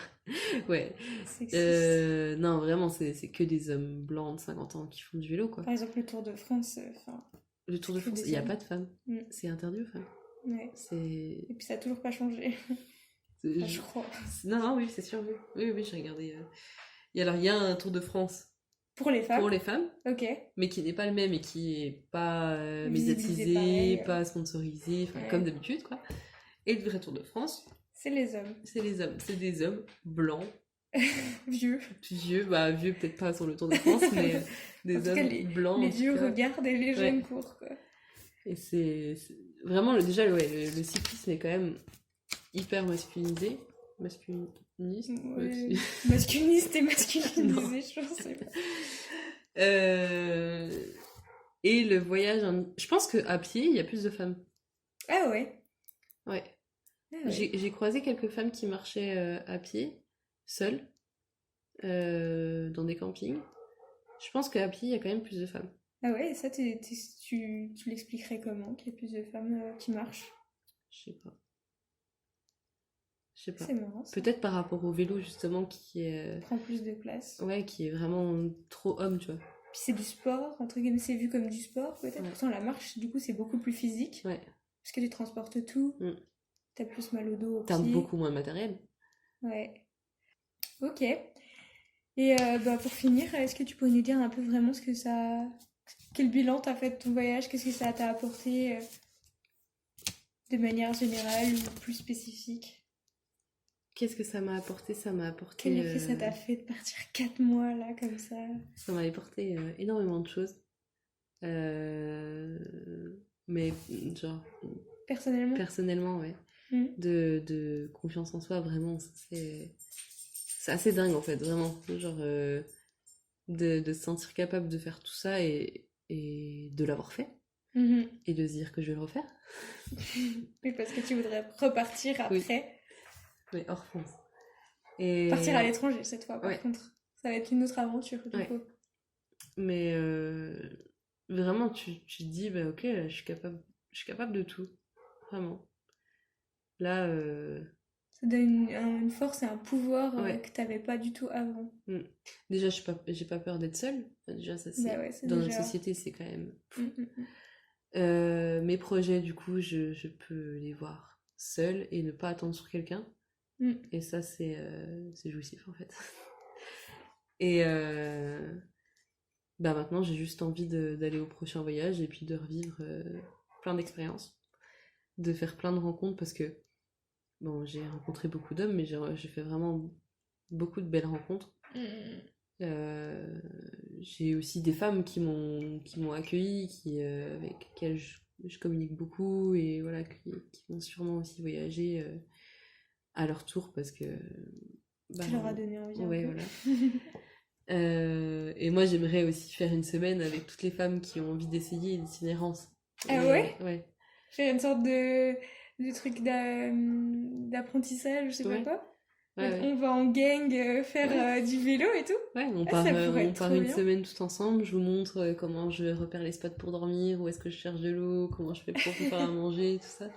Ouais. Sexiste. Non, vraiment, c'est que des hommes blancs de 50 ans qui font du vélo, quoi. Par exemple, le Tour de France, enfin, Le Tour c'est de que France, il des n'y a hommes. pas de femmes. Mm. C'est interdit aux femmes. Ouais. C'est... Et puis ça a toujours pas changé. Enfin, je je- crois. Non, non, oui, c'est sûr, oui. Oui, oui, j'ai regardé. Alors, il y a un Tour de France Pour les femmes, pour les femmes, ok. mais qui n'est pas le même et qui est pas Visibilisé médiatisé, pareil. pas sponsorisé, enfin comme Ouais. d'habitude quoi. Et le vrai Tour de France, C'est les hommes. c'est les hommes, c'est des hommes blancs, Vieux. vieux, bah vieux peut-être pas sur le Tour de France, mais En des tout cas, hommes blancs les en tout vieux cas. regardent et les jeunes Ouais. courent, quoi. Et vraiment déjà ouais, le cyclisme est quand même hyper masculinisé, masculiniste, Ouais. Masculiniste et Non. masculinisé, je sais pas. Euh, Et le voyage, je pense qu'à pied, il y a plus de femmes. Ah ouais. Ouais. Ah ouais. J'ai croisé quelques femmes qui marchaient à pied, seules, dans des campings. Je pense qu'à pied, il y a quand même plus de femmes. Ah ouais, et ça, tu l'expliquerais comment, qu'il y ait plus de femmes qui marchent? Je sais pas. Je sais pas. C'est marrant, ça. Peut-être par rapport au vélo, justement, qui est, Prend plus de place. ouais, qui est vraiment trop homme, tu vois. Puis c'est du sport, entre guillemets, c'est vu comme du sport, peut-être. Ouais. Pourtant, la marche, du coup, c'est beaucoup plus physique. Ouais. Parce que tu transportes tout. Mm. T'as plus mal au dos, aux T'as pieds. beaucoup moins de matériel. Ouais. Ok. Et bah, pour finir, est-ce que tu pourrais nous dire un peu vraiment ce que ça... Quel bilan t'as fait de ton voyage? Qu'est-ce que ça t'a apporté de manière générale ou plus spécifique? Qu'est-ce que ça m'a apporté? Ça m'a apporté... Quel effet ça t'a fait de partir 4 mois là, comme ça? Ça m'a apporté énormément de choses. Mais genre, Personnellement? personnellement, ouais. Mm. De confiance en soi, vraiment, c'est assez dingue en fait, vraiment. Genre, de se sentir capable de faire tout ça et de l'avoir fait. Mhm. Et de se dire que je vais le refaire. Oui, parce que tu voudrais repartir Oui. après. Mais hors France. Et... Partir à l'étranger cette fois, par Ouais. contre. Ça va être une autre aventure, du Ouais. coup. Mais vraiment, tu te dis, bah ok, je suis capable de tout. Vraiment. Là, Ça donne une force et un pouvoir ouais. que t'avais pas du tout avant. Déjà, j'ai pas peur d'être seule. Enfin, déjà, ça, Bah ouais, c'est dans déjà... notre société, c'est quand même fou. Mm, mm, mm. Mes projets, du coup, je peux les voir seule et ne pas attendre sur quelqu'un. Mm. Et ça, c'est jouissif, en fait. Et bah maintenant, j'ai juste envie d'aller au prochain voyage et puis de revivre plein d'expériences. De faire plein de rencontres parce que, bon, j'ai rencontré beaucoup d'hommes, mais j'ai fait vraiment beaucoup de belles rencontres. J'ai aussi des femmes qui m'ont accueilli, avec lesquelles je communique beaucoup et voilà, qui vont sûrement aussi voyager à leur tour parce que Tu leur as donné envie un ouais, peu. voilà. et moi, j'aimerais aussi faire une semaine avec toutes les femmes qui ont envie d'essayer l'itinérance. Ah Et, ouais? ouais. Faire une sorte de truc d'apprentissage, je sais pas Ouais. quoi. Ouais, ouais. On va en gang faire Ouais. du vélo et tout. Ouais, Ah, ça pourrait on être part trop une bien. semaine tout ensemble. Je vous montre comment je repère les spots pour dormir, où est-ce que je cherche de l'eau, comment je fais pour préparer à manger, tout ça.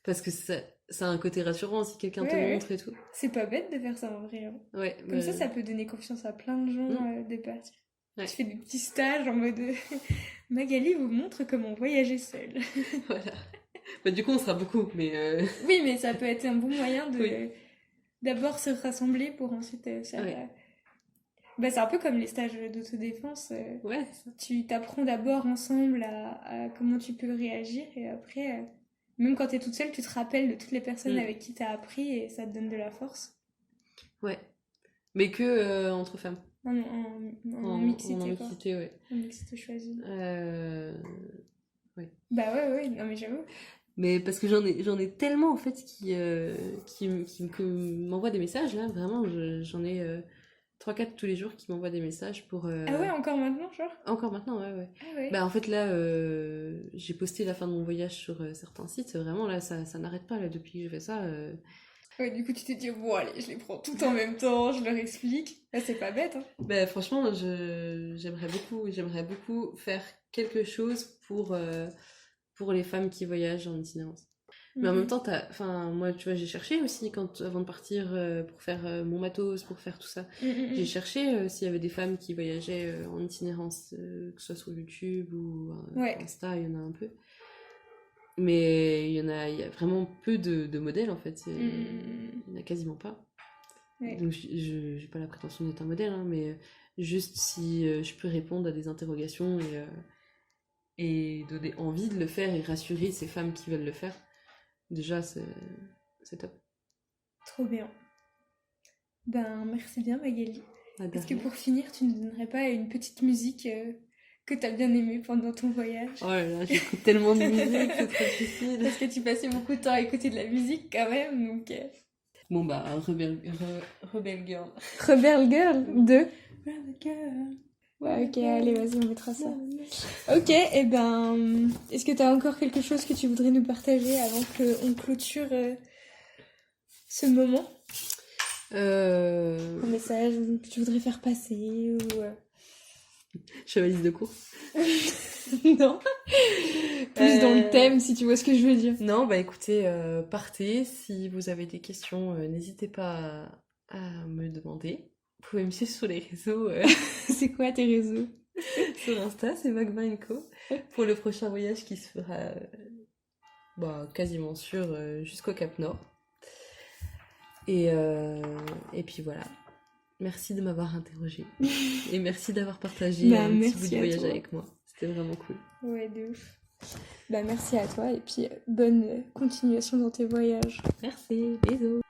Parce que ça a un côté rassurant si quelqu'un Ouais, te ouais. montre et tout. C'est pas bête de faire ça en vrai, hein. Ouais, Comme ça peut donner confiance à plein de gens de partir. ouais. Tu fais des petits stages en mode Magali vous montre comment voyager seule. Voilà. Bah, du coup, on sera beaucoup, mais Oui, mais ça peut être un bon moyen de oui. d'abord se rassembler pour ensuite faire. Ouais. Bah, c'est un peu comme les stages d'autodéfense. Ouais, c'est ça. Tu t'apprends d'abord ensemble à comment tu peux réagir et après, même quand t'es toute seule, tu te rappelles de toutes les personnes avec qui t'as appris et ça te donne de la force. Ouais. Mais que entre femmes. En mixité, en quoi. mixité, ouais. En mixité choisie. Ouais. Bah ouais, non mais j'avoue. Mais parce que j'en ai tellement en fait qui m'envoient des messages là, vraiment, j'en ai 3-4 tous les jours qui m'envoient des messages pour. Ah ouais, encore maintenant, genre? Encore maintenant, ouais, ouais. Ah ouais. Bah en fait là, j'ai posté la fin de mon voyage sur certains sites, vraiment là, ça n'arrête pas là depuis que je fais ça. Ouais, du coup, tu t'es dit, bon, allez, je les prends tout en même temps, je leur explique. Ah, c'est pas bête, hein. Bah franchement, j'aimerais beaucoup faire quelque chose pour les femmes qui voyagent en itinérance. Mais en même temps, enfin, moi, tu vois, j'ai cherché aussi avant de partir pour faire mon matos, pour faire tout ça. J'ai cherché s'il y avait des femmes qui voyageaient en itinérance, que ce soit sur YouTube ou Insta, il y en a un peu. Mais il y a vraiment peu de modèles en fait. Il n'y en a quasiment pas. Ouais. Donc je n'ai pas la prétention d'être un modèle, hein, mais juste si je peux répondre à des interrogations et donner envie de le faire et rassurer ces femmes qui veulent le faire, déjà c'est top. Trop bien. Ben merci bien Magali. Ah, Est-ce que pour finir, tu ne donnerais pas une petite musique que t'as bien aimée pendant ton voyage? Oh là là, j'écoute tellement de musique, c'est trop difficile. Parce que tu passais beaucoup de temps à écouter de la musique quand même, donc... Bon bah, Rebel Girl. Rebel Girl 2. Rebel Girl. Ouais, ok, allez, vas-y, on mettra ça. Ok, et ben, est-ce que t'as encore quelque chose que tu voudrais nous partager avant qu'on clôture ce moment? Un message que tu voudrais faire passer ou... Chevalise de course. Non. Plus dans le thème, si tu vois ce que je veux dire. Non, bah écoutez, partez. Si vous avez des questions, n'hésitez pas à me demander. Vous pouvez me suivre sur les réseaux. C'est quoi tes réseaux? Sur Insta, c'est Magma Co. Pour le prochain voyage qui se fera quasiment sûr jusqu'au Cap Nord. Et puis voilà. Merci de m'avoir interrogée. Et merci d'avoir partagé un petit bout de voyage avec moi. C'était vraiment cool. Ouais, de ouf. Bah merci à toi et puis bonne continuation dans tes voyages. Merci, bisous.